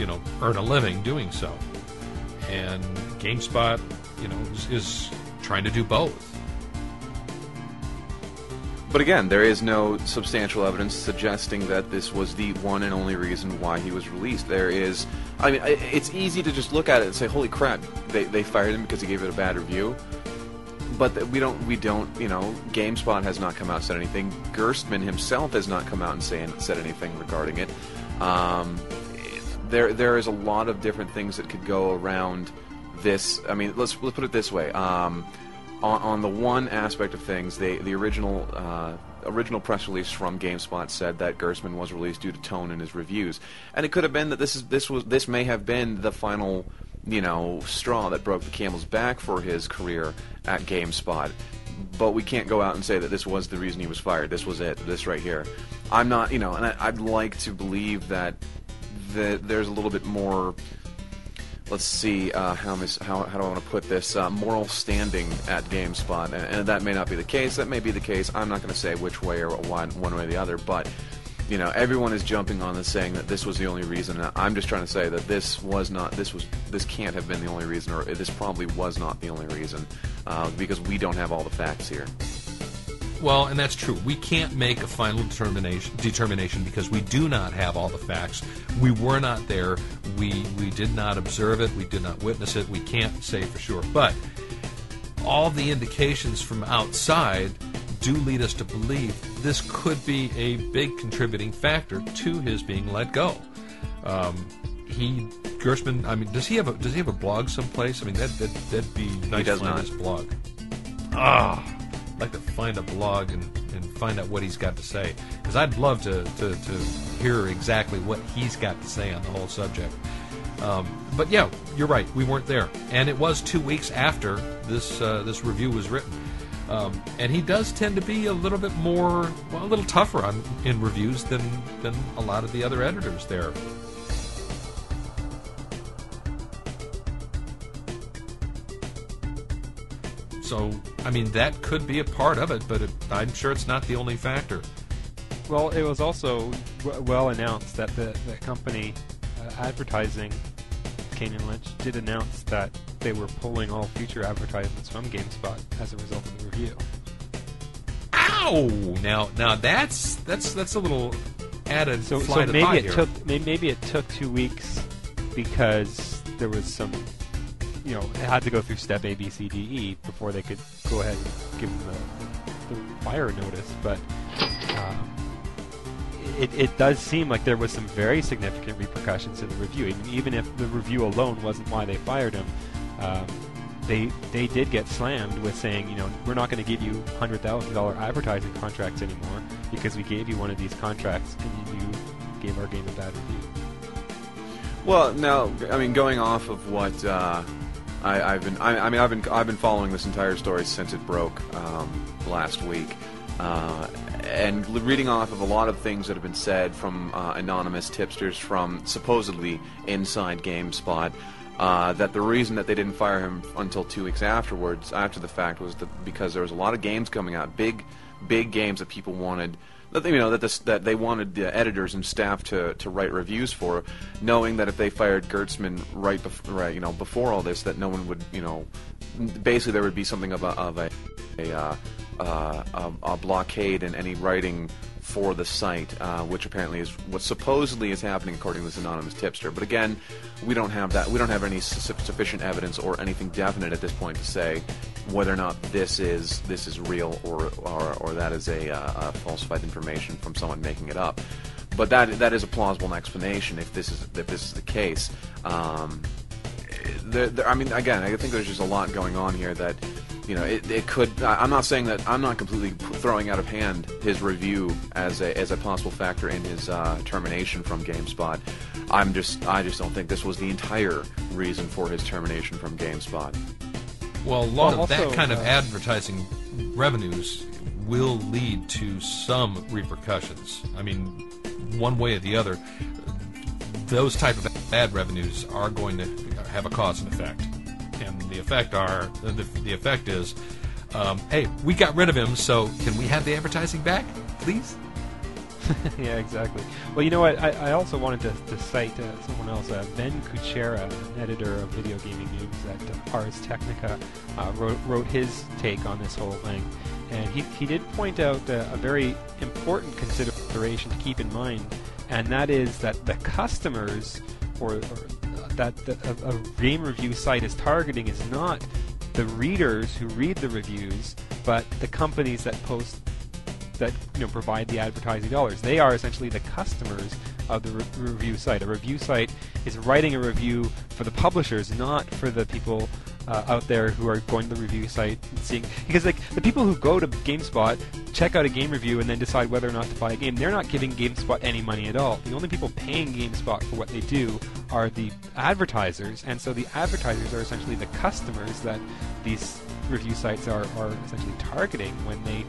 S2: earn a living doing so. And GameSpot is trying to do both.
S3: But again, there is no substantial evidence suggesting that this was the one and only reason why he was released. It's easy to just look at it and say, holy crap, they fired him because he gave it a bad review. But we don't, GameSpot has not come out and said anything. Gertzman himself has not come out and said anything regarding it. There is a lot of different things that could go around this. I mean, let's put it this way. On the one aspect of things, the original press release from GameSpot said that Gertzman was released due to tone in his reviews, and it could have been that this may have been the final straw that broke the camel's back for his career at GameSpot. But we can't go out and say that this was the reason he was fired. This was it. This right here. I'm not, and I'd like to believe that there's a little bit more. Let's see, how do I want to put this, moral standing at GameSpot, and that may not be the case. That may be the case. I'm not going to say which way or one way or the other, but everyone is jumping on this saying that this was the only reason. I'm just trying to say that this can't have been the only reason, or this probably was not the only reason, because we don't have all the facts here.
S2: Well, and that's true. We can't make a final determination because we do not have all the facts. We were not there. We did not observe it. We did not witness it. We can't say for sure. But all the indications from outside do lead us to believe this could be a big contributing factor to his being let go. Gershman, I mean, does he have a blog someplace? I mean, that'd be nice to find his blog. I'd like to find a blog and find out what he's got to say, because I'd love to hear exactly what he's got to say on the whole subject. But yeah, you're right, we weren't there, and it was 2 weeks after this review was written. And he does tend to be a little bit more, a little tougher in reviews than a lot of the other editors there. So, I mean, that could be a part of it, but I'm sure it's not the only factor.
S4: Well, it was also well announced that the company advertising, Kane and Lynch, did announce that they were pulling all future advertisements from GameSpot as a result of the review.
S2: Ow! Now that's a little added
S4: so
S2: fly to the
S4: maybe
S2: pie
S4: it
S2: here.
S4: maybe it took 2 weeks because there was some, it had to go through step A, B, C, D, E before they could go ahead and give them the fire notice. But it does seem like there was some very significant repercussions in the review. Even if the review alone wasn't why they fired him, they did get slammed with saying, we're not going to give you $100,000 advertising contracts anymore because we gave you one of these contracts and you gave our game a bad review.
S3: Well, now, I mean, going off of what I've been following this entire story since it broke last week, and reading off of a lot of things that have been said from anonymous tipsters from supposedly inside GameSpot, that the reason that they didn't fire him until 2 weeks after the fact, was because there was a lot of games coming out, big games that people wanted, that they wanted the editors and staff to write reviews for, knowing that if they fired Gertzman before all this, that no one would, basically there would be something of a blockade in any writing for the site, which apparently is what supposedly is happening according to this anonymous tipster. But again, we don't have that. We don't have any sufficient evidence or anything definite at this point to say whether or not this is real or that is a falsified information from someone making it up. But that is a plausible explanation if this is the case. I mean, again, I think there's just a lot going on here that. It could. I'm not saying that. I'm not completely throwing out of hand his review as a possible factor in his termination from GameSpot. I just don't think this was the entire reason for his termination from GameSpot.
S2: Well, a lot of that kind of advertising revenues will lead to some repercussions. I mean, one way or the other, those type of ad revenues are going to have a cause and effect. And the effect is, hey, we got rid of him, so can we have the advertising back, please?
S4: Yeah, exactly. Well, you know what? I also wanted to cite someone else, Ben Kuchera, an editor of video gaming news at Ars Technica, wrote his take on this whole thing. And he did point out a very important consideration to keep in mind, and that is that the customers that a game review site is targeting is not the readers who read the reviews, but the companies that provide the advertising dollars. They are essentially the customers of the review site. A review site is writing a review for the publishers, not for the people out there who are going to the review site and seeing. Because the people who go to GameSpot, check out a game review, and then decide whether or not to buy a game, they're not giving GameSpot any money at all. The only people paying GameSpot for what they do are the advertisers, and so the advertisers are essentially the customers that these review sites are essentially targeting when they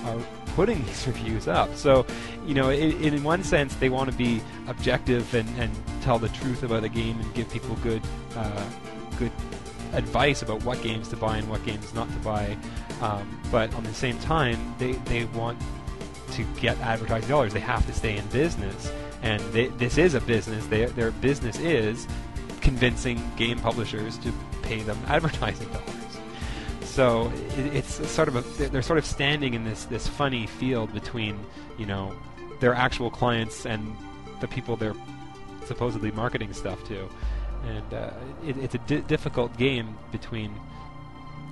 S4: are putting these reviews up. So, in one sense, they want to be objective and tell the truth about a game and give people good advice about what games to buy and what games not to buy. But on the same time, they want to get advertising dollars. They have to stay in business, and this is a business. Their business is convincing game publishers to pay them advertising dollars. So it's sort of they're sort of standing in this funny field between, you know, their actual clients and the people they're supposedly marketing stuff to, and it's a difficult game between,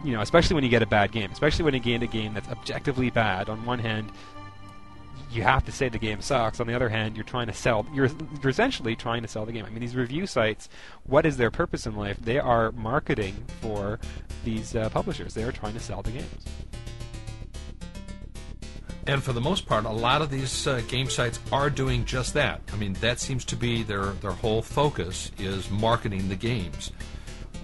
S4: you know, especially when you get a bad game, especially when you get a game that's objectively bad. On one hand, you have to say the game sucks. On the other hand, you're essentially trying to sell the game. I mean, these review sites, what is their purpose in life? They are marketing for these publishers. They are trying to sell the games.
S2: And for the most part, a lot of these game sites are doing just that. I mean, that seems to be their whole focus, is marketing the games,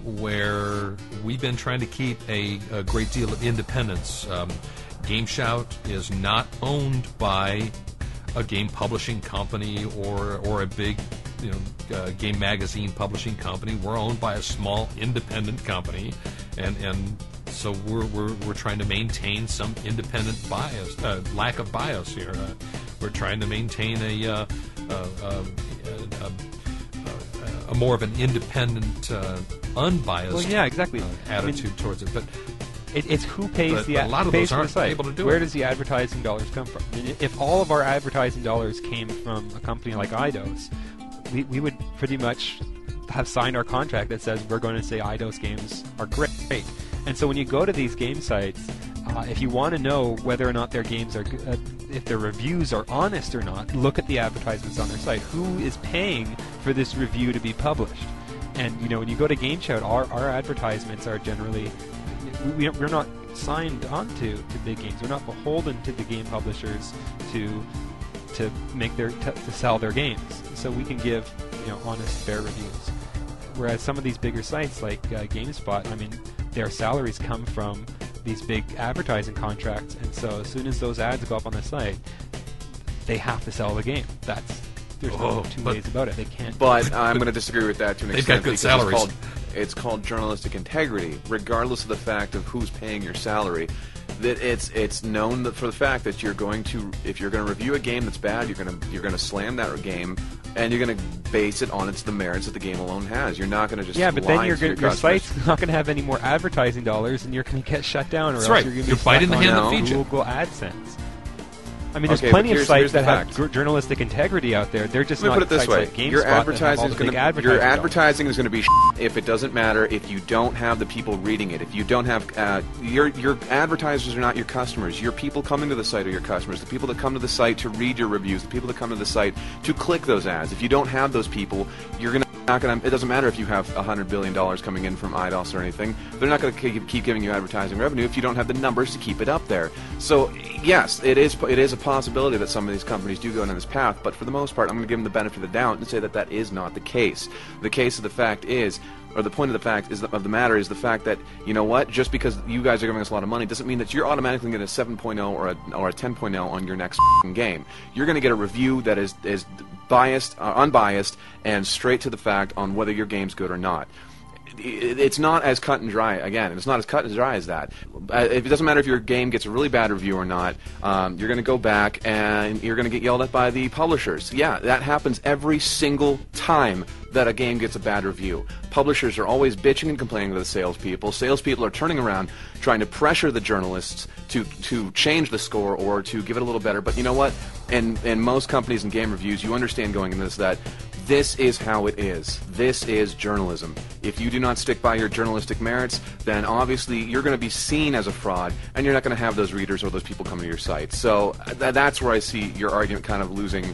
S2: where we've been trying to keep a great deal of independence. GameSHOUT is not owned by a game publishing company or a big, you know, game magazine publishing company. We're owned by a small independent company, and so we're trying to maintain some independent bias, lack of bias here. We're trying to maintain a more of an independent, unbiased,
S4: well, yeah, exactly.
S2: Attitude towards it, but.
S4: It's who pays
S2: a lot of those aren't able to do it.
S4: Where does the advertising dollars come from? I mean, if all of our advertising dollars came from a company like iDose, we would pretty much have signed our contract that says we're going to say iDose games are great. And so when you go to these game sites, if you want to know whether or not their games are good, if their reviews are honest or not, look at the advertisements on their site. Who is paying for this review to be published? And, you know, when you go to GameSHOUT, our advertisements are generally... We're not signed on to big games. We're not beholden to the game publishers to make to sell their games. So we can give, you know, honest, fair reviews. Whereas some of these bigger sites like GameSpot, I mean, their salaries come from these big advertising contracts, and so as soon as those ads go up on the site, they have to sell the game. There's no two ways about it. They can't.
S3: But I'm going to disagree with that to an extent.
S2: They've got good salaries.
S3: It's called journalistic integrity, regardless of the fact of who's paying your salary. That it's known that for the fact that you're going to, if you're going to review a game that's bad, you're going to slam that game, and you're going to base it on the merits that the game alone has. You're not going to just
S4: but then your site's not going to have any more advertising dollars, and you're going to get shut down, or
S2: that's
S4: else
S2: right.
S4: You're going to
S2: be biting the hand that feeds you.
S4: Google AdSense. I mean, there's plenty of sites that have journalistic integrity out there. They're just not
S3: put it this
S4: sites
S3: way.
S4: like GameSpot
S3: Your advertising
S4: is
S3: going to be if it doesn't matter if you don't have the people reading it. If you don't have your advertisers are not your customers. Your people coming to the site are your customers. The people that come to the site to read your reviews. The people that come to the site to click those ads. If you don't have those people, it doesn't matter if you have $100 billion coming in from iDose or anything. They're not going to keep giving you advertising revenue if you don't have the numbers to keep it up there. So yes, it is a possibility that some of these companies do go down this path, but for the most part, I'm going to give them the benefit of the doubt and say that is not the case. The case of the fact is, or the point of the matter is the fact that, you know what, just because you guys are giving us a lot of money doesn't mean that you're automatically going to get a 7.0 or a 10.0 on your next game. You're going to get a review that is biased, unbiased, and straight to the fact on whether your game's good or not. It's not as cut and dry. Again, it's not as cut and dry as that. It doesn't matter if your game gets a really bad review or not. You're going to go back and you're going to get yelled at by the publishers. Yeah, that happens every single time that a game gets a bad review. Publishers are always bitching and complaining to the salespeople. Salespeople are turning around trying to pressure the journalists to change the score or to give it a little better. But you know what? In most companies and game reviews, you understand going into this that this is how it is. This is journalism. If you do not stick by your journalistic merits, then obviously you're going to be seen as a fraud, and you're not going to have those readers or those people coming to your site. So that's where I see your argument kind of losing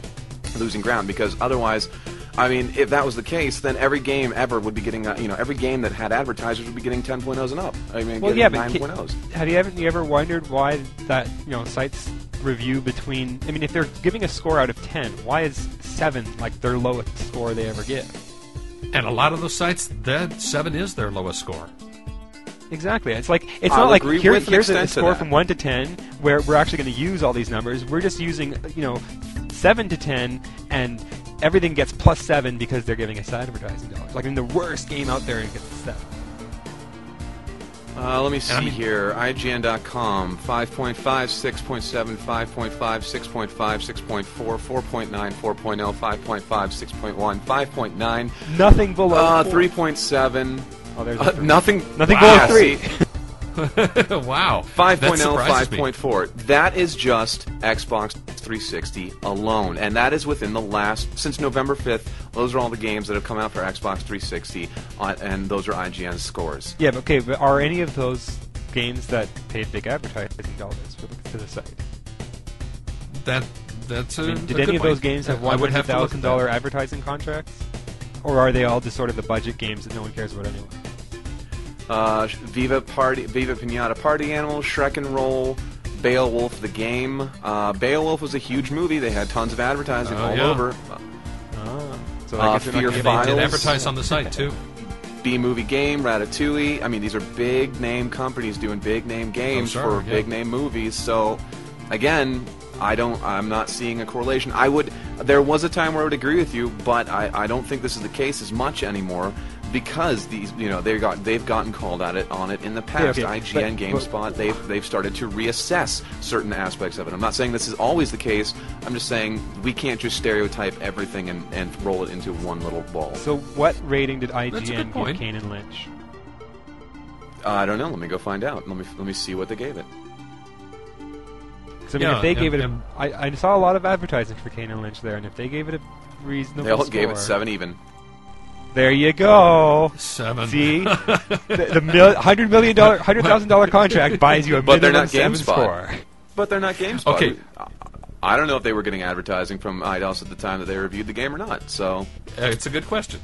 S3: ground, because otherwise, I mean, if that was the case, then every game ever would be getting, every game that had advertisers would be getting 10.0s and up. I mean,
S4: well,
S3: getting 9.0s.
S4: Have you ever wondered why that, sites review between, I mean, if they're giving a score out of 10, why is 7 like their lowest score they ever give?
S2: And a lot of those sites, that 7 is their lowest score.
S4: Exactly. It's like, it's not like here's a score from 1 to 10 where we're actually going to use all these numbers. We're just using 7 to 10, and everything gets plus 7 because they're giving us advertising dollars. Like in the worst game out there, it gets 7.
S3: Let me see here. IGN.com, 5.5, 6.7, 5.5, 6.5, 6.4, 4.9, 4.0, 5.5, 6.1, 5.9.
S4: Nothing below
S3: 3.7.
S4: Oh, there's
S3: nothing
S4: below 3.
S2: Wow.
S3: 5.0, 5.4. That is just Xbox 360 alone. And that is within the last, since November 5th, those are all the games that have come out for Xbox 360, and those are IGN's scores.
S4: Yeah, but are any of those games that paid big advertising dollars for the site?
S2: That's a
S4: did any of those games have $100,000 advertising contracts? Or are they all just sort of the budget games that no one cares about anyway?
S3: Viva Pinata Party Animal, Shrek and Roll, Beowulf the Game. Beowulf was a huge movie. They had tons of advertising all over.
S4: So I guess
S3: Fear
S2: They
S3: Files.
S2: did advertise on the site, too.
S3: B-Movie Game, Ratatouille. I mean, these are big-name companies doing big-name games for big-name movies. So, again, I'm not seeing a correlation. There was a time where I would agree with you, but I don't think this is the case as much anymore. Because these, they've gotten called on it in the past. IGN, GameSpot, they've started to reassess certain aspects of it. I'm not saying this is always the case. I'm just saying we can't just stereotype everything and roll it into one little ball.
S4: So what rating did IGN give Kane and Lynch?
S3: I don't know. Let me go find out. Let me see what they gave it.
S4: So if they gave it, I saw a lot of advertising for Kane and Lynch there, and if they gave it a reasonable
S3: they all
S4: score,
S3: gave it 7 even.
S4: There you go.
S2: 7.
S4: See, the $100,000 contract buys you a minimum 7 score.
S3: But they're not GameSpot.
S2: Okay.
S3: I don't know if they were getting advertising from IDOS at the time that they reviewed the game or not. So
S2: it's a good question.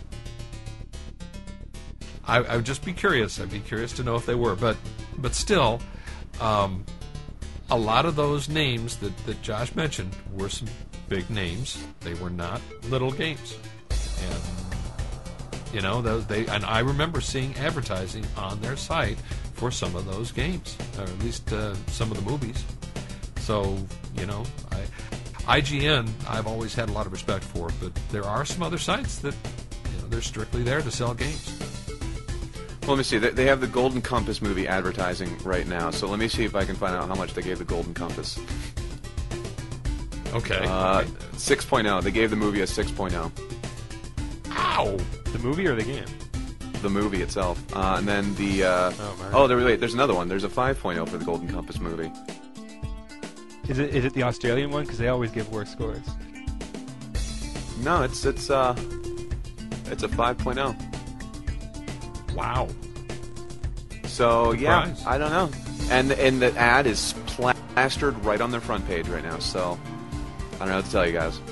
S2: I would just be curious. I'd be curious to know if they were. But still, a lot of those names that Josh mentioned were some big names. They were not little games. And and I remember seeing advertising on their site for some of those games, or at least some of the movies. So, IGN, I've always had a lot of respect for, but there are some other sites that, they're strictly there to sell games.
S3: Well, let me see. They have the Golden Compass movie advertising right now, so let me see if I can find out how much they gave the Golden Compass.
S2: Okay.
S3: 6.0. They gave the movie a 6.0.
S2: Ow!
S4: The movie or the game?
S3: The movie itself. And then the... there's another one. There's a 5.0 for the Golden Compass movie.
S4: Is it the Australian one? Because they always give worse scores.
S3: No, it's a 5.0.
S2: Wow.
S3: So,
S2: Surprise.
S3: I don't know. And the ad is plastered right on their front page right now, so I don't know what to tell you guys.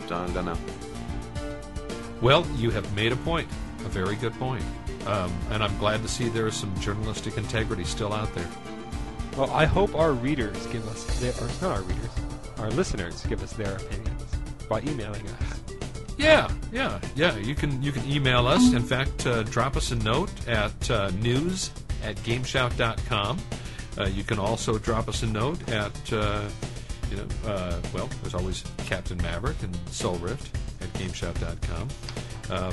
S3: Don't know.
S2: Well, you have made a point, a very good point, and I'm glad to see there is some journalistic integrity still out there.
S4: Well, I hope our readers give us our listeners give us their opinions by emailing us.
S2: Yeah. You can email us. In fact, drop us a note at news@gameshout.com. You can also drop us a note at there's always Captain Maverick and Soulrift at GameSHOUT.com.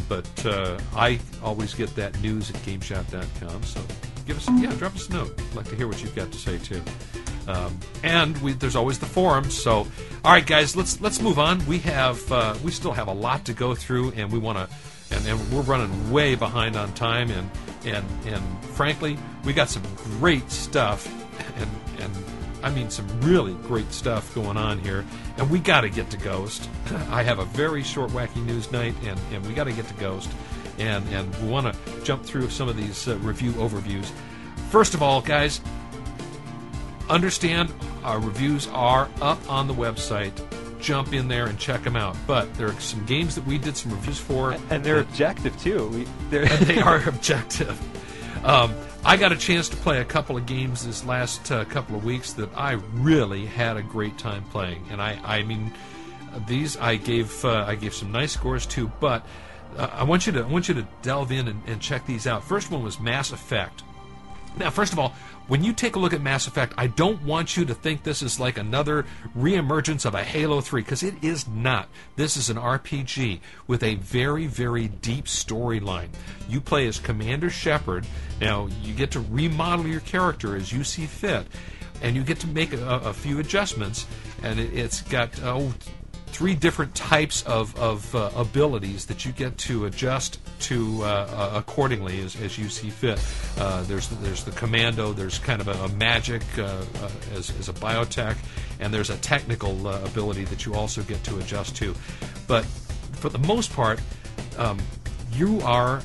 S2: But I always get that news at GameSHOUT.com. So drop us a note. I'd like to hear what you've got to say too. And there's always the forums. So, all right, guys, let's move on. We still have a lot to go through, and we want to, and we're running way behind on time. And frankly, we got some great stuff, and I mean some really great stuff going on here. And we got to get to Ghost. I have a very short Wacky News night, and we got to get to Ghost. And we want to jump through some of these review overviews. First of all, guys, understand our reviews are up on the website. Jump in there and check them out. But there are some games that we did some reviews for.
S4: And they're objective, too.
S2: They are objective. I got a chance to play a couple of games this last couple of weeks that I really had a great time playing. And I mean, these I gave some nice scores too. But I want you to delve in and check these out. First one was Mass Effect. Now, first of all, when you take a look at Mass Effect, I don't want you to think this is like another reemergence of a Halo 3, because it is not. This is an RPG with a very, very deep storyline. You play as Commander Shepard. Now, you get to remodel your character as you see fit, and you get to make a few adjustments, and it's got 3 different types of abilities that you get to adjust to accordingly as you see fit. There's the commando, there's kind of a magic as a biotech, and there's a technical ability that you also get to adjust to. But for the most part, you are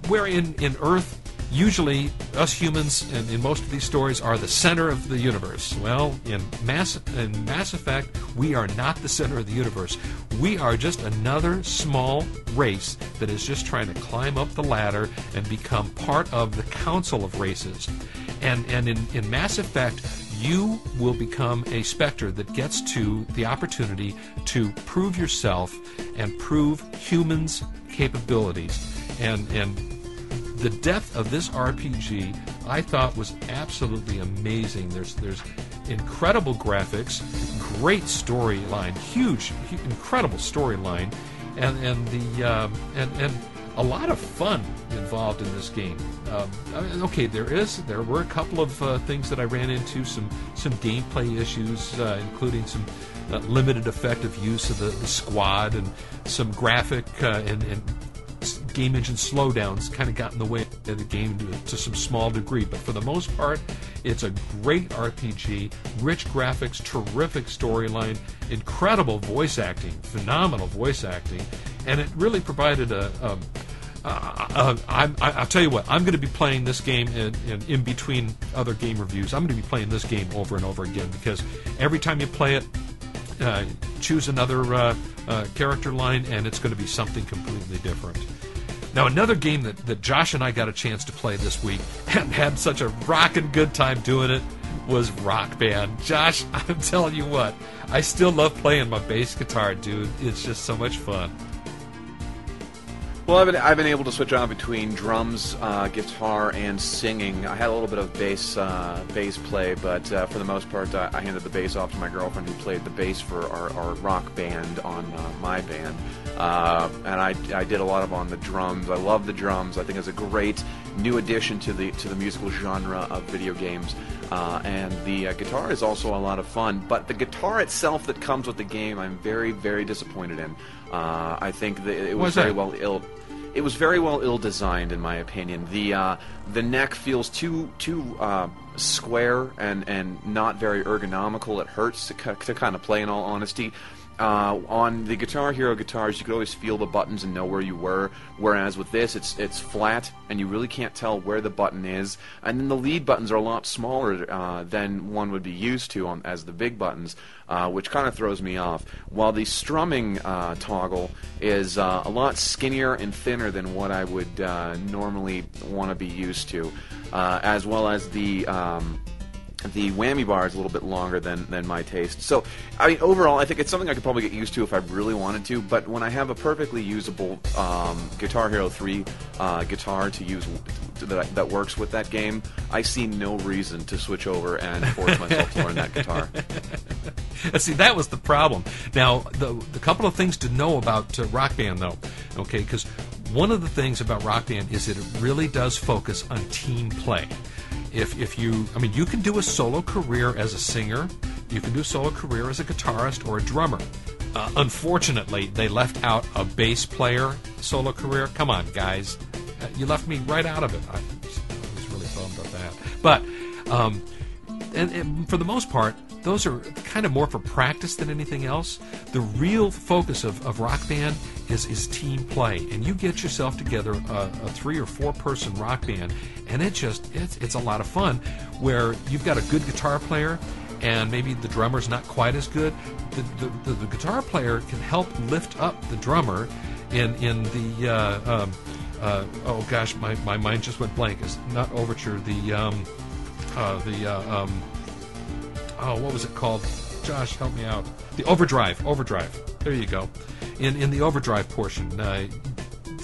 S2: where in Earth, usually us humans in most of these stories are the center of the universe. Well, in Mass Effect, we are not the center of the universe. We are just another small race that is just trying to climb up the ladder and become part of the council of races. And in Mass Effect, you will become a Spectre that gets to the opportunity to prove yourself and prove humans' capabilities. And the depth of this RPG, I thought, was absolutely amazing. There's incredible graphics, great storyline, huge, incredible storyline, and a lot of fun involved in this game. Okay, there were a couple of things that I ran into, some gameplay issues, including some limited effective use of the squad, and some graphic and game engine slowdowns kind of got in the way of the game to some small degree. But for the most part, it's a great RPG, rich graphics, terrific storyline, incredible voice acting, phenomenal voice acting, and it really provided I'll tell you what, I'm going to be playing this game in between other game reviews. I'm going to be playing this game over and over again, because every time you play it, choose another character line, and it's going to be something completely different. Now, another game that Josh and I got a chance to play this week and had such a rockin' good time doing it was Rockband. Josh, I'm telling you what, I still love playing my bass guitar, dude. It's just so much fun.
S3: Well, I've been able to switch on between drums, guitar, and singing. I had a little bit of bass play, but for the most part, I handed the bass off to my girlfriend, who played the bass for our rock band on my band. And I did a lot on the drums. I love the drums. I think it's a great new addition to the musical genre of video games. And the guitar is also a lot of fun. But the guitar itself that comes with the game, I'm very, very disappointed in. I think that it was It was very well ill-designed, in my opinion. The neck feels too square and not very ergonomical. It hurts to kind of play, in all honesty. On the Guitar Hero guitars, you could always feel the buttons and know where you were, whereas with this, it's flat, and you really can't tell where the button is. And then the lead buttons are a lot smaller than one would be used to as the big buttons, which kind of throws me off. While the strumming toggle is a lot skinnier and thinner than what I would normally want to be used to, as well as the whammy bar is a little bit longer than my taste. So, I mean, overall, I think it's something I could probably get used to if I really wanted to, but when I have a perfectly usable Guitar Hero 3 guitar to use that works with that game, I see no reason to switch over and force myself to learn that guitar.
S2: See, that was the problem. Now, the couple of things to know about Rock Band, though, okay, because one of the things about Rock Band is that it really does focus on team play. If you can do a solo career as a singer, you can do a solo career as a guitarist or a drummer. Unfortunately, they left out a bass player solo career. Come on, guys. You left me right out of it. I was really bummed about that. But, and for the most part, those are kind of more for practice than anything else. The real focus of Rock Band is team play, and you get yourself together a 3 or 4 person rock band, and it's a lot of fun. Where you've got a good guitar player, and maybe the drummer's not quite as good. The guitar player can help lift up the drummer in the oh gosh, my mind just went blank. It's not Overture. What was it called? Josh, help me out. The Overdrive. There you go. In the Overdrive portion,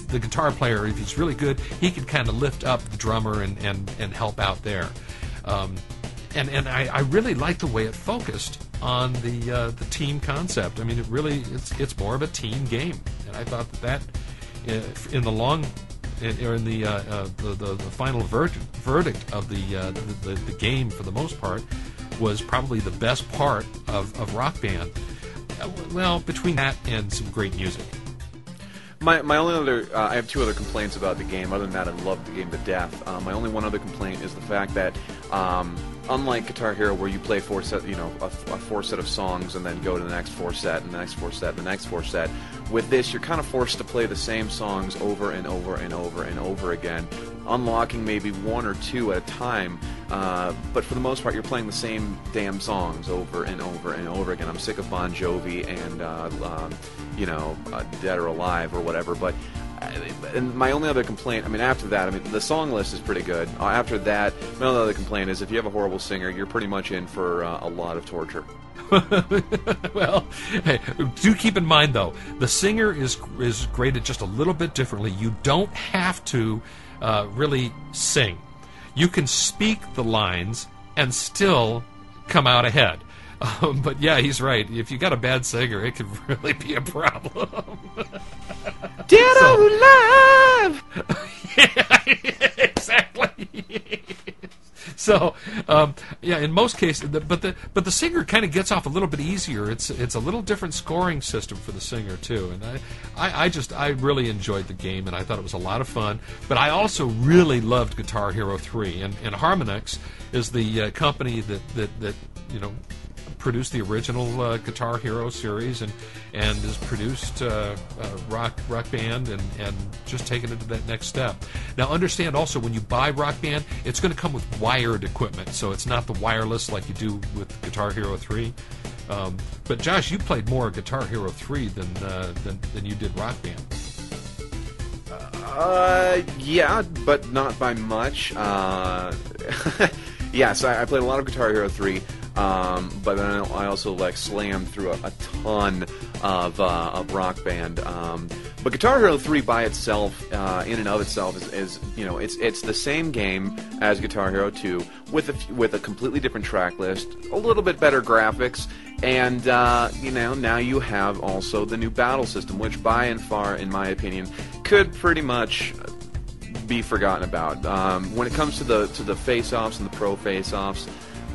S2: the guitar player, if he's really good, he can kind of lift up the drummer and help out there. And I really like the way it focused on the team concept. I mean, it's more of a team game, and I thought that in the long or in the final verdict of the game, for the most part, was probably the best part of Rock Band. Well, between that and some great music.
S3: My only other, I have two other complaints about the game. Other than that, I love the game to death. My only one other complaint is the fact that, unlike Guitar Hero, where you play a 4 set of songs and then go to the next 4 set and the next 4 set and the next 4 set, with this you're kind of forced to play the same songs over and over and over and over again, unlocking maybe 1 or 2 at a time. But for the most part, you're playing the same damn songs over and over and over again. I'm sick of Bon Jovi and Dead or Alive or whatever. But and my only other complaint, I mean, after that, I mean, the song list is pretty good. After that, my only other complaint is if you have a horrible singer, you're pretty much in for a lot of torture.
S2: Well, hey, do keep in mind though, the singer is graded just a little bit differently. You don't have to really sing. You can speak the lines and still come out ahead. But yeah, he's right. If you got a bad singer, it could really be a problem.
S3: Dead or alive!
S2: Yeah, exactly. So, yeah, in most cases, but the singer kind of gets off a little bit easier. It's a little different scoring system for the singer too, and I really enjoyed the game, and I thought it was a lot of fun. But I also really loved Guitar Hero 3, and Harmonix is the company that produced the original Guitar Hero series and has produced Rock Band and just taken it to that next step. Now, understand also, when you buy Rock Band, it's going to come with wired equipment, so it's not the wireless like you do with Guitar Hero 3. But Josh, you played more Guitar Hero 3 than you did Rock Band.
S3: Yeah, but not by much. Yes, I played a lot of Guitar Hero 3. But then I also slammed through a ton of Rock Band. But Guitar Hero 3 by itself, in and of itself, is it's the same game as Guitar Hero 2 with a completely different track list, a little bit better graphics, and now you have also the new battle system, which by and far, in my opinion, could pretty much be forgotten about. When it comes to the face-offs and the pro face-offs,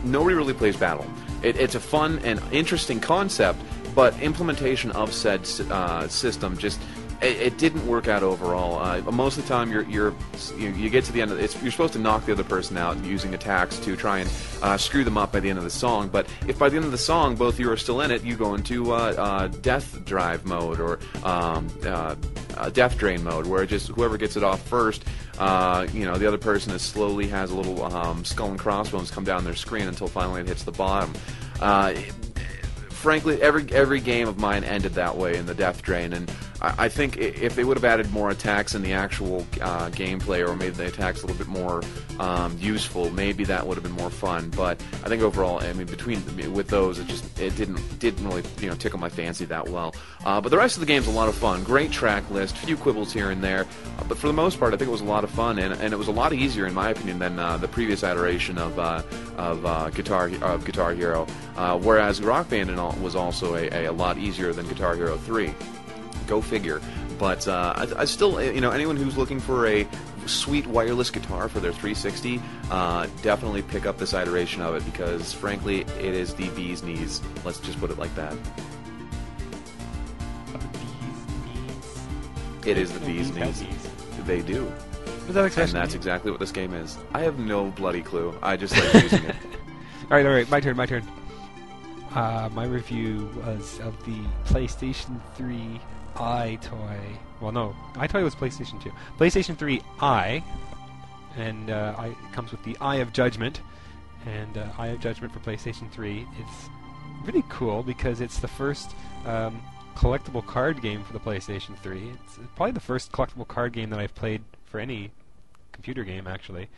S3: nobody really plays battle. It's a fun and interesting concept, but implementation of said system just it didn't work out overall. Most of the time, you get to the end of it, you're supposed to knock the other person out using attacks to try and screw them up by the end of the song. But if by the end of the song both of you are still in it, you go into death drive mode or death drain mode, where just whoever gets it off first, the other person slowly has a little skull and crossbones come down their screen until finally it hits the bottom. Frankly, every game of mine ended that way in the death drain, and I think if they would have added more attacks in the actual gameplay, or made the attacks a little bit more useful, maybe that would have been more fun. But I think overall, I mean, with those, it didn't really tickle my fancy that well. But the rest of the game's a lot of fun. Great track list, few quibbles here and there, but for the most part, I think it was a lot of fun, and it was a lot easier, in my opinion, than the previous iteration of Guitar Hero. Whereas Rock Band was also a lot easier than Guitar Hero 3. Go figure. But I still, anyone who's looking for a sweet wireless guitar for their 360, definitely pick up this iteration of it, because frankly, it is the bee's knees. Let's just put it like that. It is the bee's knees. They do. And that's exactly what this game is. I have no bloody clue. I just like using it.
S4: All right. My turn. My review was of the PlayStation 3 iToy. Well, no, iToy was PlayStation 2. PlayStation 3 i, and it comes with the Eye of Judgment, and Eye of Judgment for PlayStation 3. It's really cool because it's the first collectible card game for the PlayStation 3. It's probably the first collectible card game that I've played for any computer game, actually.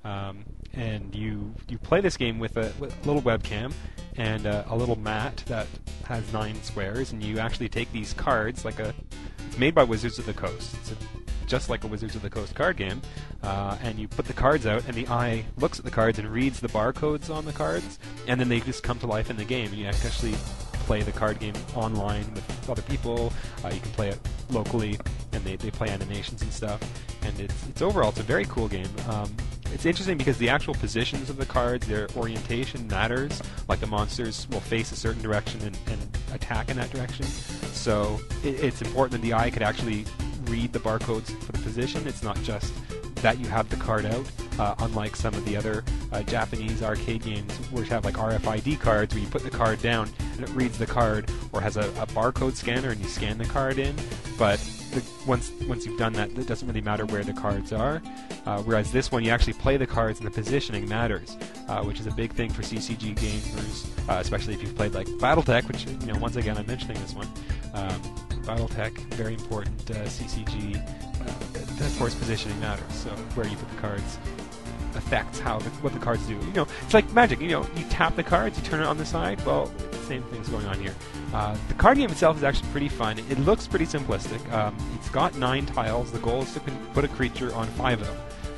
S4: And you play this game with a little webcam and a little mat that has 9 squares, and you actually take these cards it's made by Wizards of the Coast. It's just like a Wizards of the Coast card game, and you put the cards out, and the eye looks at the cards and reads the barcodes on the cards, and then they just come to life in the game. And you actually play the card game online with other people. You can play it locally, and they play animations and stuff. And it's overall, it's a very cool game. It's interesting because the actual positions of the cards, their orientation matters. Like the monsters will face a certain direction and attack in that direction. So it's important that the eye could actually read the barcodes for the position. It's not just that you have the card out, unlike some of the other Japanese arcade games which have like RFID cards where you put the card down and it reads the card, or has a barcode scanner and you scan the card in. But once you've done that, it doesn't really matter where the cards are. Whereas this one, you actually play the cards and the positioning matters, which is a big thing for CCG gamers, especially if you've played like BattleTech, which, once again I'm mentioning this one. BattleTech, very important CCG. Of course, positioning matters. So where you put the cards affects what the cards do. It's like Magic. You tap the cards, you turn it on the side. Well, the same thing's going on here. The card game itself is actually pretty fun. It looks pretty simplistic. It's got 9 tiles. The goal is to put a creature on 5 of them.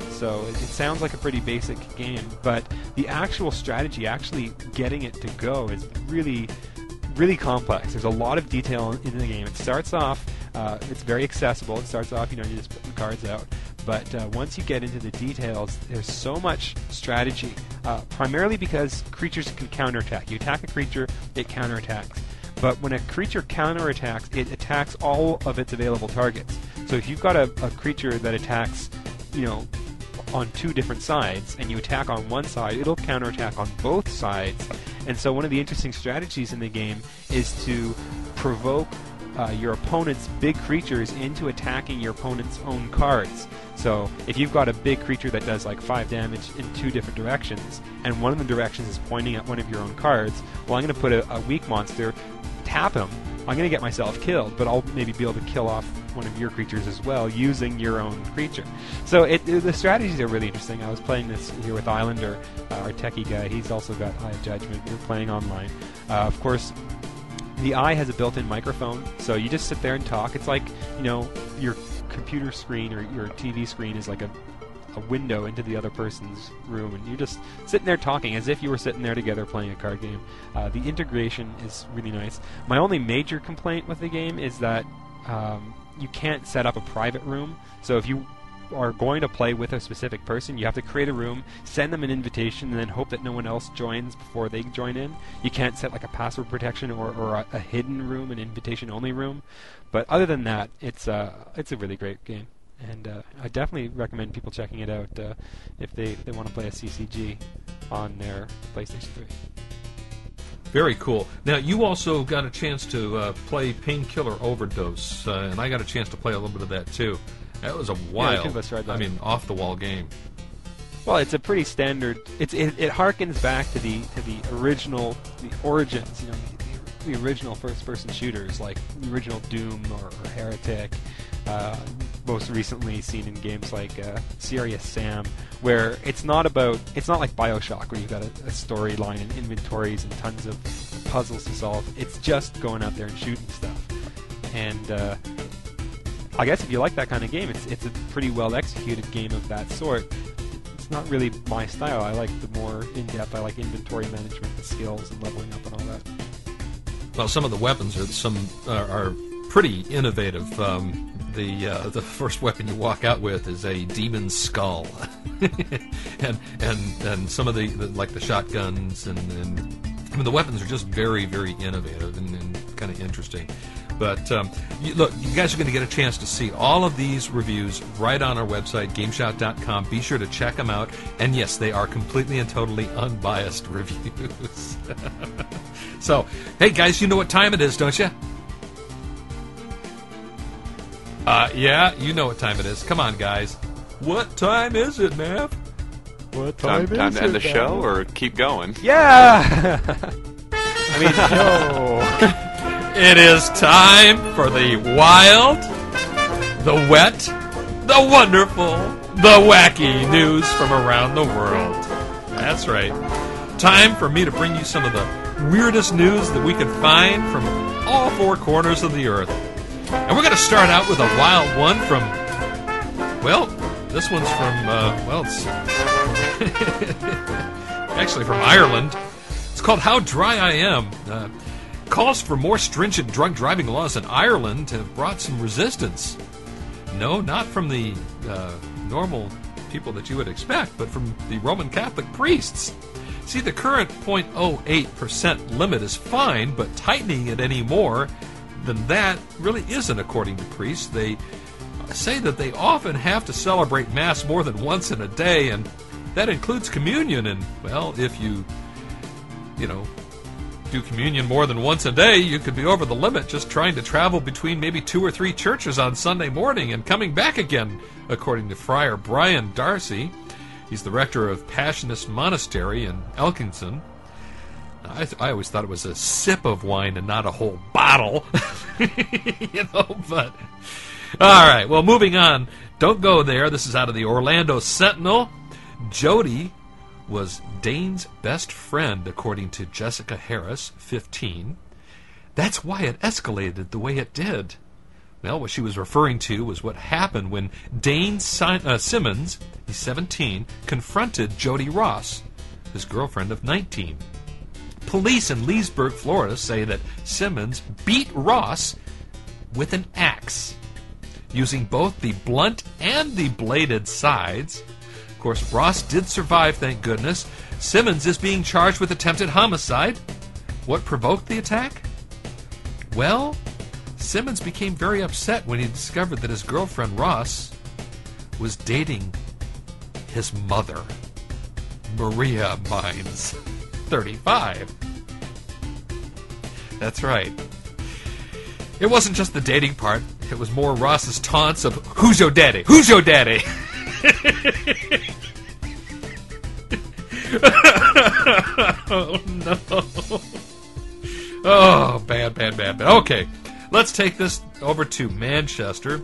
S4: So it sounds like a pretty basic game, but the actual strategy, actually getting it to go, is really, really complex. There's a lot of detail in the game. It starts off, it's very accessible. It starts off, you just put the cards out. But once you get into the details, there's so much strategy, primarily because creatures can counterattack. You attack a creature, it counterattacks. But when a creature counterattacks, it attacks all of its available targets. So if you've got a creature that attacks, on 2 different sides, and you attack on one side, it'll counterattack on both sides. And so one of the interesting strategies in the game is to provoke your opponent's big creatures into attacking your opponent's own cards. So if you've got a big creature that does like 5 damage in 2 different directions, and one of the directions is pointing at one of your own cards, well, I'm going to put a weak monster, tap him, I'm going to get myself killed, but I'll maybe be able to kill off one of your creatures as well using your own creature. So the strategies are really interesting. I was playing this here with Islander, our techie guy. He's also got Eye of Judgment. We're playing online. Of course, the Eye has a built-in microphone, so you just sit there and talk. It's like, your computer screen or your TV screen is like a window into the other person's room, and you're just sitting there talking as if you were sitting there together playing a card game. The integration is really nice. My only major complaint with the game is that you can't set up a private room. So if you are going to play with a specific person, you have to create a room, send them an invitation, and then hope that no one else joins before they join in. You can't set like a password protection or a hidden room, an invitation-only room. But other than that, it's a really great game. And I definitely recommend people checking it out if they want to play a CCG on their PlayStation 3.
S2: Very cool. Now, you also got a chance to play Painkiller Overdose, and I got a chance to play a little bit of that, too. That was a wild, off-the-wall game.
S4: Well, it's a pretty standard... It harkens back to the original, the origins, the original first-person shooters, like the original Doom or Heretic. Most recently seen in games like Serious Sam, where it's not like BioShock, where you've got a storyline and inventories and tons of puzzles to solve. It's just going out there and shooting stuff. And I guess if you like that kind of game, it's a pretty well executed game of that sort. It's not really my style. I like the more in-depth. I like inventory management, the skills, and leveling up and all that.
S2: Well, some of the weapons are pretty innovative. The first weapon you walk out with is a demon skull, and some of the shotguns and the weapons are just very, very innovative and kind of interesting. But look, you guys are going to get a chance to see all of these reviews right on our website, GameSHOUT.com. Be sure to check them out. And yes, they are completely and totally unbiased reviews. So, hey guys, you know what time it is, don't you? Yeah, you know what time it is. Come on, guys. What time is it, Mav?
S4: What time is it?
S3: Time to end the show or keep going?
S4: Yeah!
S2: No. It is time for the wild, the wet, the wonderful, the wacky news from around the world. That's right. Time for me to bring you some of the weirdest news that we could find from all 4 corners of the earth. And we're going to start out with a wild one from Well, this one's from, it's actually from Ireland. It's called How Dry I Am. Calls for more stringent drunk driving laws in Ireland have brought some resistance. No, not from the normal people that you would expect, but from the Roman Catholic priests. See, the current 0.08% limit is fine, but tightening it any more than that really isn't, according to priests. They say that they often have to celebrate Mass more than once in a day, and that includes communion. And, well, if you do communion more than once a day, you could be over the limit just trying to travel between maybe 2 or 3 churches on Sunday morning and coming back again, according to Friar Brian Darcy. He's the rector of Passionist Monastery in Elkington. I always thought it was a sip of wine and not a whole bottle. But... All right, well, moving on. Don't go there. This is out of the Orlando Sentinel. Jody was Dane's best friend, according to Jessica Harris, 15. That's why it escalated the way it did. Well, what she was referring to was what happened when Dane Simmons, he's 17, confronted Jody Ross, his girlfriend of 19. Police in Leesburg, Florida, say that Simmons beat Ross with an axe, using both the blunt and the bladed sides. Of course, Ross did survive, thank goodness. Simmons is being charged with attempted homicide. What provoked the attack? Well, Simmons became very upset when he discovered that his girlfriend Ross was dating his mother, Maria Mines, 35. That's right. It wasn't just the dating part. It was more Ross's taunts of, "Who's your daddy? Who's your daddy?" Oh, no. Oh, bad. Okay, let's take this over to Manchester.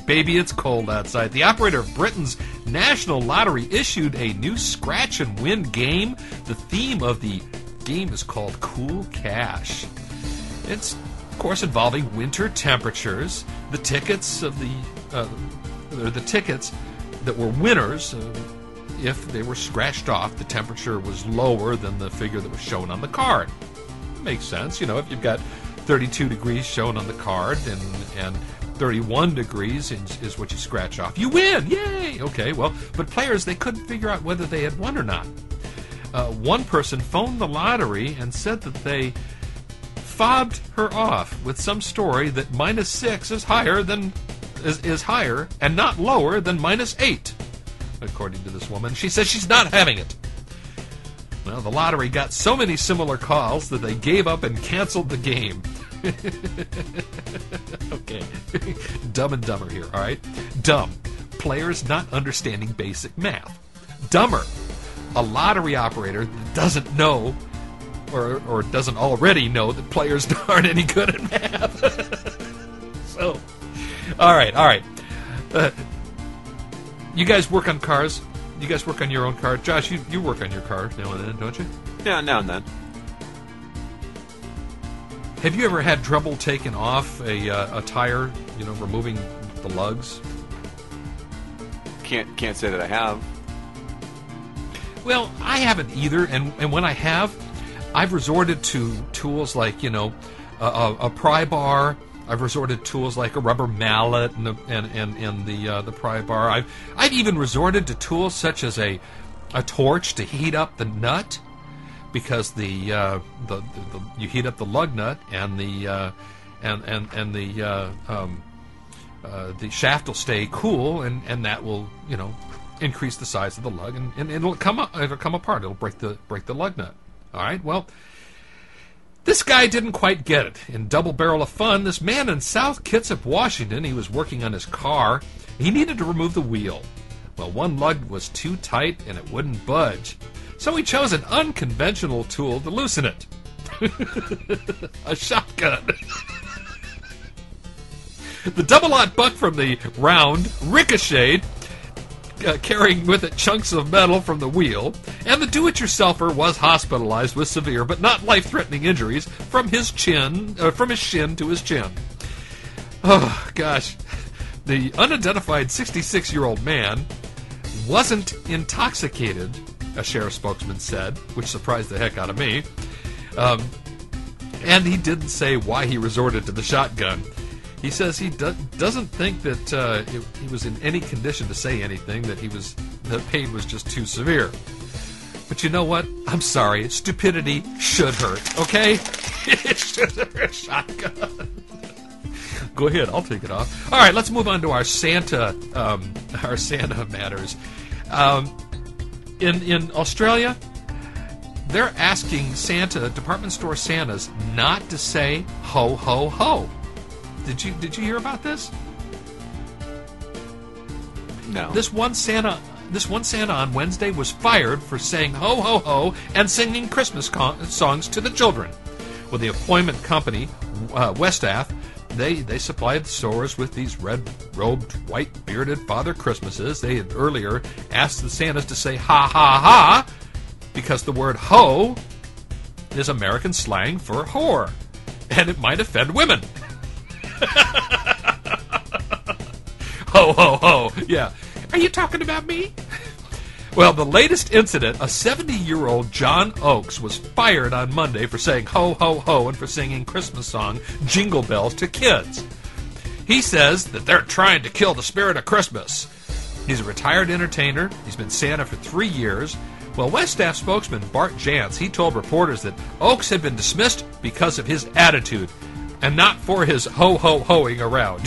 S2: Baby, it's cold outside. The operator of Britain's National Lottery issued a new scratch and win game. The theme of the game is called Cool Cash. It's, of course, involving winter temperatures. The tickets of the tickets that were winners, if they were scratched off, the temperature was lower than the figure that was shown on the card. Makes sense, if you've got 32 degrees shown on the card and 31 degrees is what you scratch off, you win! Yay! Okay, well, but players, they couldn't figure out whether they had won or not. One person phoned the lottery and said that they fobbed her off with some story that -6 is higher than is higher and not lower than -8, according to this woman. She says she's not having it. Well, the lottery got so many similar calls that they gave up and canceled the game. Okay. Dumb and Dumber here, all right? Dumb. Players not understanding basic math. Dumber. A lottery operator that doesn't know or doesn't already know that players aren't any good at math. So, all right. You guys work on cars? You guys work on your own car? Josh, you work on your car now and then, don't you?
S3: Yeah, now and then.
S2: Have you ever had trouble taking off a tire, removing the lugs?
S3: Can't say that I have.
S2: Well, I haven't either, and when I have, I've resorted to tools like, a pry bar. I've resorted to tools like a rubber mallet and the pry bar. I've even resorted to tools such as a torch to heat up the nut, because the you heat up the lug nut and the shaft will stay cool, and that will increase the size of the lug, and it'll come apart. It'll break the lug nut. All right. Well, this guy didn't quite get it. In Double Barrel of Fun, this man in South Kitsap, Washington, he was working on his car. He needed to remove the wheel. Well, one lug was too tight and it wouldn't budge. So he chose an unconventional tool to loosen it. A shotgun. The double-aught buck from the round ricocheted, carrying with it chunks of metal from the wheel, and the do-it-yourselfer was hospitalized with severe but not life-threatening injuries from his shin to his chin. Oh, gosh. The unidentified 66-year-old man wasn't intoxicated, a sheriff spokesman said, which surprised the heck out of me. And he didn't say why he resorted to the shotgun. He says he doesn't think that he was in any condition to say anything, that the pain was just too severe. But you know what? I'm sorry. Stupidity should hurt, okay? It should hurt a shotgun. Go ahead, I'll take it off. All right, let's move on to our Santa matters. In Australia, they're asking department store Santas not to say ho ho ho. Did you hear about this?
S3: No.
S2: This one Santa on Wednesday was fired for saying ho ho ho and singing Christmas songs to the children. Well, the appointment company, Westaff, they supplied the stores with these red-robed, white-bearded Father Christmases. They had earlier asked the Santas to say ha ha ha because the word ho is American slang for whore, and it might offend women. Ho ho ho, yeah. Are you talking about me? Well, the latest incident, a 70-year-old John Oakes was fired on Monday for saying ho, ho, ho and for singing Christmas song Jingle Bells to kids. He says that they're trying to kill the spirit of Christmas. He's a retired entertainer. He's been Santa for 3 years. Well, Westaff spokesman Bart Jantz, he told reporters that Oakes had been dismissed because of his attitude and not for his ho, ho, hoing around.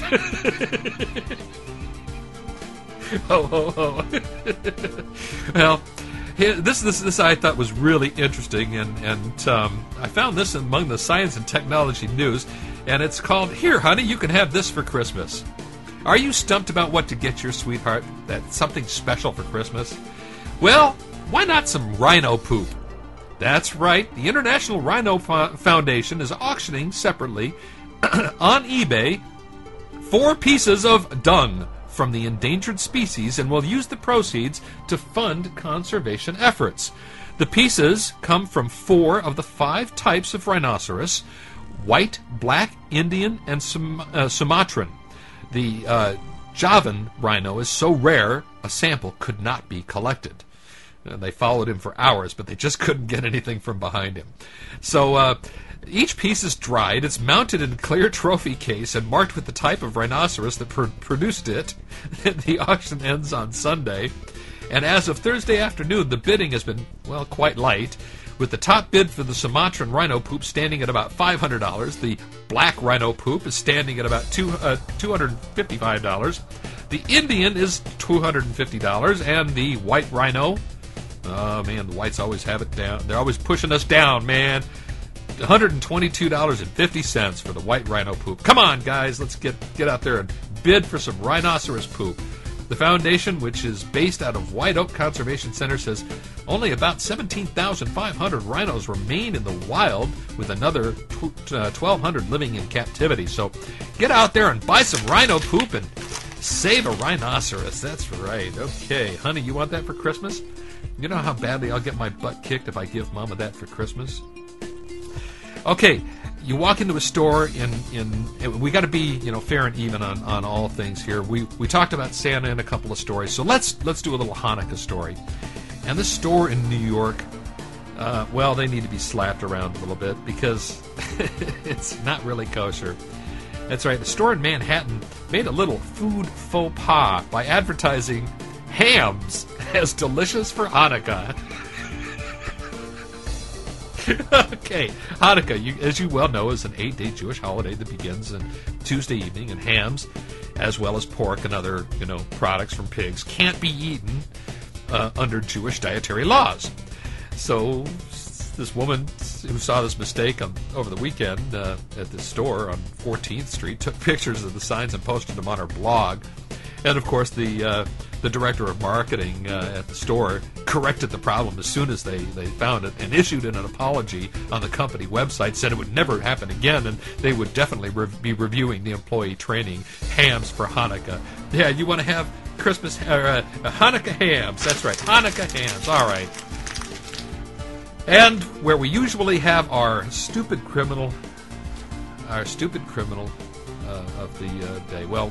S2: Ho, ho, ho. Well, this I thought was really interesting, and I found this among the science and technology news, and it's called, Here, Honey, You Can Have This for Christmas. Are you stumped about what to get your sweetheart? That's something special for Christmas? Well, why not some rhino poop? That's right, the International Rhino Foundation is auctioning separately on eBay 4 pieces of dung from the endangered species and will use the proceeds to fund conservation efforts. The pieces come from 4 of the 5 types of rhinoceros: white, black, Indian, and Sumatran. The Javan rhino is so rare, a sample could not be collected. They followed him for hours, but they just couldn't get anything from behind him. So each piece is dried. It's mounted in a clear trophy case and marked with the type of rhinoceros that produced it. The auction ends on Sunday. And as of Thursday afternoon, the bidding has been, well, quite light, with the top bid for the Sumatran rhino poop standing at about $500. The black rhino poop is standing at about $255. The Indian is $250, and the white rhino, oh man, the whites always have it down. They're always pushing us down, man. $122.50 for the white rhino poop. Come on, guys, let's get out there and bid for some rhinoceros poop. The foundation, which is based out of White Oak Conservation Center, says only about 17,500 rhinos remain in the wild, with another 1,200 living in captivity. So get out there and buy some rhino poop and save a rhinoceros. That's right. Okay, honey, you want that for Christmas? You know how badly I'll get my butt kicked if I give Mama that for Christmas? Okay, you walk into a store we got to be, fair and even on all things here. We talked about Santa in a couple of stories, so let's do a little Hanukkah story. And this store in New York, well, they need to be slapped around a little bit because it's not really kosher. That's right, the store in Manhattan made a little food faux pas by advertising hams as delicious for Hanukkah. Okay, Hanukkah, as you well know, is an 8-day Jewish holiday that begins on Tuesday evening, and hams, as well as pork and other, products from pigs, can't be eaten under Jewish dietary laws. So this woman who saw this mistake over the weekend at this store on 14th Street took pictures of the signs and posted them on her blog. And, of course, the director of marketing at the store corrected the problem as soon as they found it and issued an apology on the company website, said it would never happen again, and they would definitely be reviewing the employee training. Hams for Hanukkah. Yeah, you want to have Christmas Hanukkah hams. That's right, Hanukkah hams. All right. And where we usually have our stupid criminal of the day. Well,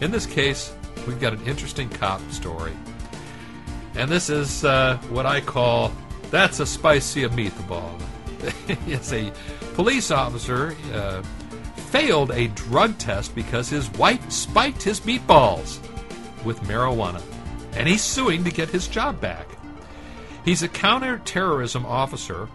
S2: in this case, we've got an interesting cop story. And this is what I call, that's a spicy meatball. It's a police officer failed a drug test because his wife spiked his meatballs with marijuana. And he's suing to get his job back. He's a counterterrorism officer.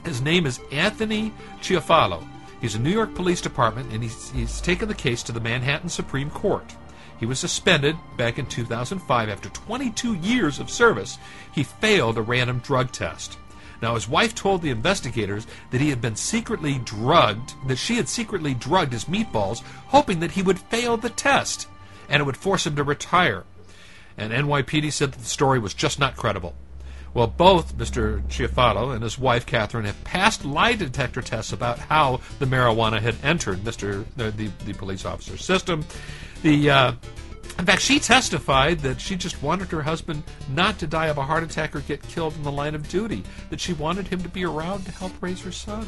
S2: His name is Anthony Chiafalo. He's a New York Police Department, and he's taken the case to the Manhattan Supreme Court. He was suspended back in 2005 after 22 years of service. He failed a random drug test. Now, his wife told the investigators that he had been secretly drugged, that she had secretly drugged his meatballs, hoping that he would fail the test, and it would force him to retire. And NYPD said that the story was just not credible. Well, both Mr. Chiafalo and his wife, Catherine, have passed lie detector tests about how the marijuana had entered the police officer's system. In fact, she testified that she just wanted her husband not to die of a heart attack or get killed in the line of duty, that she wanted him to be around to help raise her son.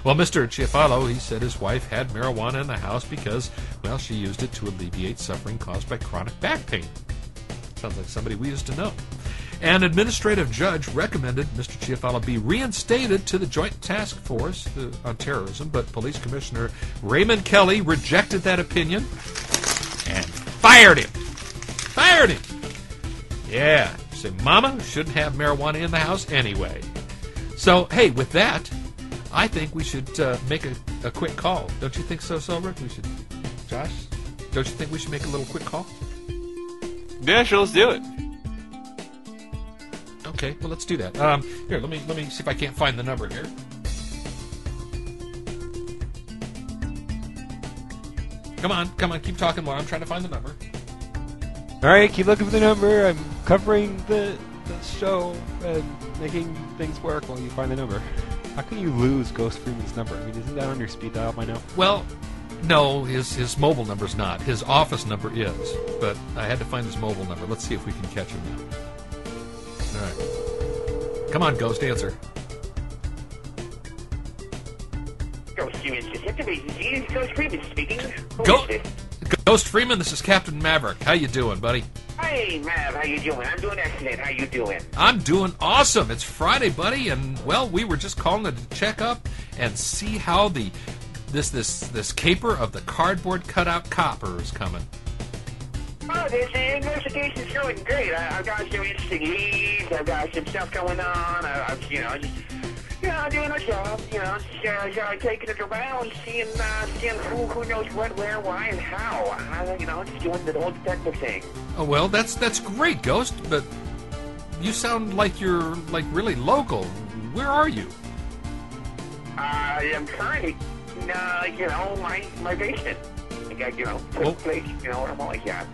S2: Well, Mr. Chiafalo, he said his wife had marijuana in the house because, well, she used it to alleviate suffering caused by chronic back pain. Sounds like somebody we used to know. An administrative judge recommended Mr. Chiafalo be reinstated to the Joint Task Force on Terrorism, but Police Commissioner Raymond Kelly rejected that opinion and fired him. Fired him! Yeah, say, Mama shouldn't have marijuana in the house anyway. So, hey, with that, I think we should make a quick call. Don't you think so, Soulrift? We should, Josh? Don't you think we should make a little quick call?
S3: Yeah, sure, let's do it.
S2: Okay, well, let's do that. Here, let me see if I can't find the number here. Come on, keep talking while I'm trying to find the number.
S4: All right, keep looking for the number. I'm covering the show and making things work while you find the number. How can you lose Ghost Freeman's number? I mean, isn't that on your speed dial by now?
S2: Well, no, his mobile number's not. His office number is, but I had to find his mobile number. Let's see if we can catch him now. All right. Come on, Ghost, answer.
S6: Ghost Freeman Detective Agency, Ghost Freeman speaking.
S2: Ghost Freeman, this is Captain Maverick. How you doing, buddy?
S6: Hey, Mav, how you doing? I'm doing excellent. How you doing?
S2: I'm doing awesome. It's Friday, buddy, and, well, we were just calling to check up and see how this caper of the cardboard cutout copper is coming.
S6: Oh, the investigation's going great. I've got some interesting leads. I've got some stuff going on. I'm doing a job. Just taking it around, seeing who knows what, where, why, and how. Just doing the whole detective thing.
S2: Oh, well, that's great, Ghost. But you sound like you're really local. Where are you?
S6: I'm currently in my basement. Place, where I'm always at.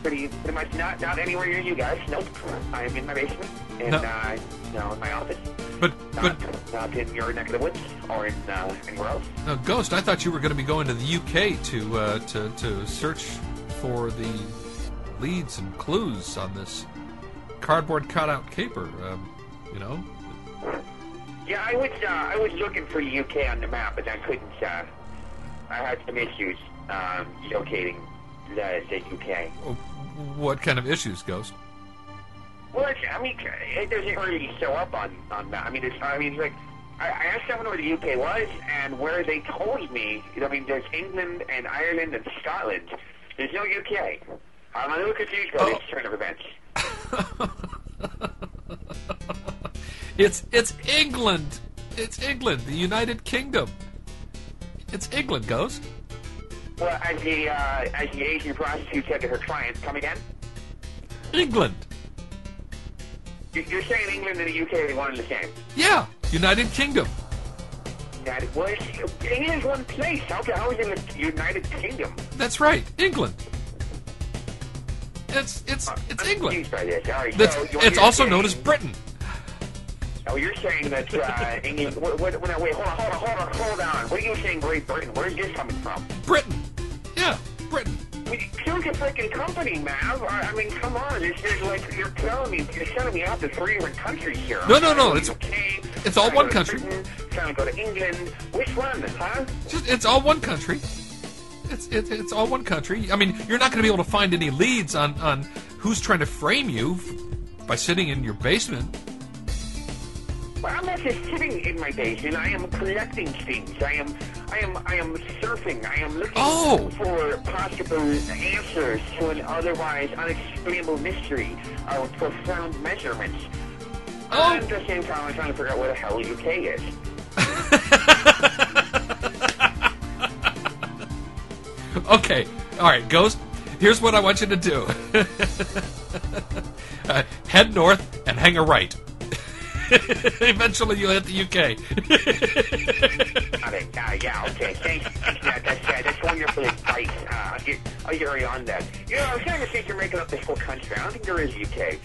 S6: Pretty much not anywhere near you guys. Nope. I'm in my basement and in my office.
S2: But
S6: not in your neck of the woods or in anywhere else.
S2: No, Ghost, I thought you were going to be going to the UK to search for the leads and clues on this cardboard cutout caper.
S6: Yeah, I was looking for the UK on the map, but I couldn't. I had some issues locating the UK.
S2: What kind of issues, Ghost?
S6: Well, it doesn't really show up on that. I asked someone where the UK was, and where they told me, there's England and Ireland and Scotland. There's no UK. I'm a little confused by this turn of events.
S2: It's England. It's England, the United Kingdom. It's England, Ghost.
S6: Well, as the Asian prostitute said to her clients, come again?
S2: England.
S6: You're saying England and the UK are one and the same?
S2: Yeah, United Kingdom.
S6: England's one place. How is it the United Kingdom?
S2: That's right, England. It's England.
S6: By this. Right,
S2: it's also known as Britain.
S6: Oh, you're saying that England... Wait, hold on. What are you saying, Great Britain? Where's this coming from?
S2: Britain. Yeah, Britain.
S6: Choose a freaking company, Mav. Come on. It's like you're sending me out to 3 different countries here.
S2: No. It's all one country.
S6: Britain, trying to go to England. Which one, huh?
S2: It's all one country. It's all one country. I mean, you're not going to be able to find any leads on who's trying to frame you by sitting in your basement.
S6: Well, I'm not just sitting in my basement. I am collecting things. I am surfing. I am looking for possible answers to an otherwise unexplainable mystery of profound measurements. And at the same time, I'm trying to figure out where the hell UK is.
S2: Okay, all right, Ghost. Here's what I want you to do. Head north and hang a right. Eventually, you'll hit the UK.
S6: Yeah, okay. Thanks. That's wonderful advice. I'll get on that. You know, I was trying to think you're making up this whole country. I don't think there is UK.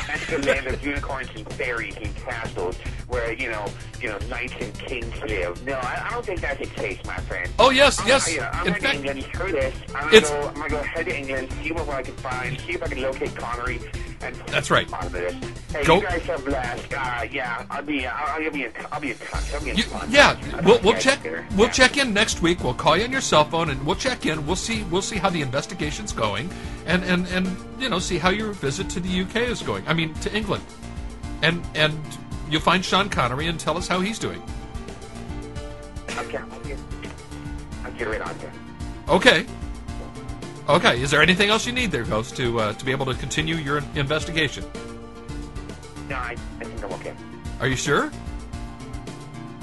S6: That's the land of unicorns and fairies and castles where, you know, knights and kings live. No, I don't think that's the case, my friend.
S2: Oh, yes.
S6: I'm in England. Screw this. I'm gonna go head to England, see what I can find, see if I can locate Connery.
S2: That's right.
S6: Hey,
S2: Go.
S6: you guys have blast. I'll be in touch.
S2: We'll check in next week. We'll call you on your cell phone and we'll check in. We'll see how the investigation's going, and see how your visit to the UK is going. I mean, to England, and you'll find Sean Connery and tell us how he's doing.
S6: Okay, I'll get right on there.
S2: Okay. Okay, is there anything else you need there, Ghost, to be able to continue your investigation?
S6: No, I think I'm okay.
S2: Are you sure?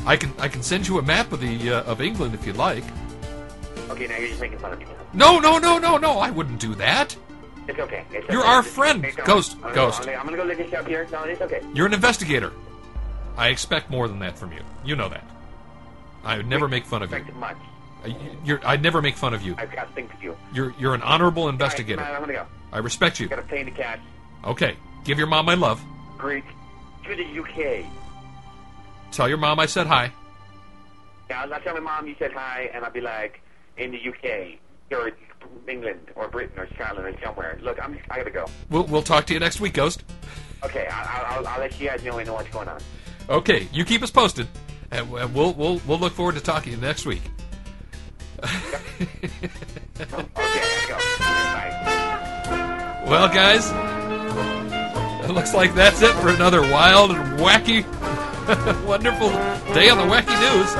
S2: I can send you a map of England if you'd like.
S6: Okay, now you're just making fun of me.
S2: No, I wouldn't do that.
S6: It's okay.
S2: You're our friend, Ghost.
S6: I'm gonna go look this up here. No, it's okay.
S2: You're an investigator. I expect more than that from you. You know that. I would never make fun of you.
S6: Much.
S2: I'd never make fun of you.
S6: I've got to think of you.
S2: You're an honorable investigator.
S6: All right, I'm gonna go.
S2: I respect you.
S6: Got a plane to catch.
S2: Okay. Give your mom my love.
S6: Great. To the UK.
S2: Tell your mom I said hi.
S6: Yeah, I'll tell my mom you said hi, and I'll be like, in the UK, or England, or Britain, or Scotland, or somewhere. Look, I gotta go.
S2: We'll talk to you next week, Ghost.
S6: Okay, I'll let you guys know I know what's going on.
S2: Okay, you keep us posted, and we'll look forward to talking to you next week.
S6: Okay, I gotta go. Bye.
S2: Well, guys, it looks like that's it for another wild and wacky, wonderful day on the Wacky News.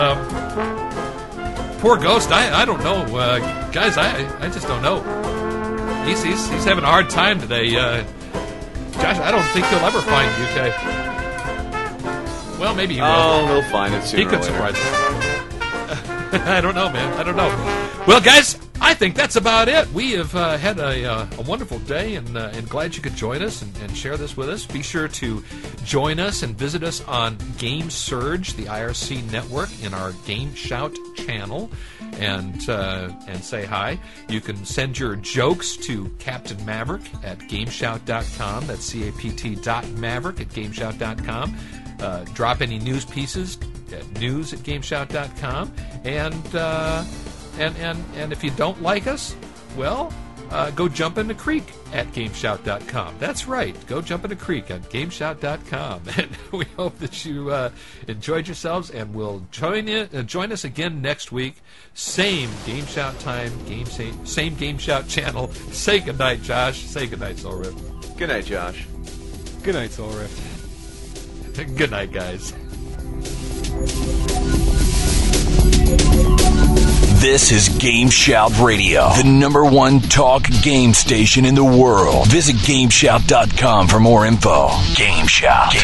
S2: Poor Ghost, I don't know, guys. I just don't know. He's having a hard time today. Josh, I don't think he'll ever find UK. Well, maybe he will.
S3: Oh, he'll find it sooner
S2: He could
S3: or later.
S2: surprise us. I don't know, man. I don't know. Well, guys, I think that's about it. We have had a wonderful day, and glad you could join us and share this with us. Be sure to join us and visit us on GameSurge, the IRC network, in our GameSHOUT channel, and say hi. You can send your jokes to Captain Maverick at GameShout.com. That's CAPT.Maverick@GameShout.com. Drop any news pieces at news@GameShout.com, and if you don't like us, well, go jump in the creek at GameShout.com. That's right, go jump in the creek at GameShout.com. And we hope that you enjoyed yourselves, and will join us again next week. Same GameShout time, same GameShout channel. Say goodnight, Josh. Say goodnight, Soulrift.
S3: Good night, Josh.
S4: Good night, Soulrift.
S2: Good night, guys.
S1: This is GameSHOUT Radio, the #1 talk game station in the world. Visit GameShout.com for more info. GameSHOUT.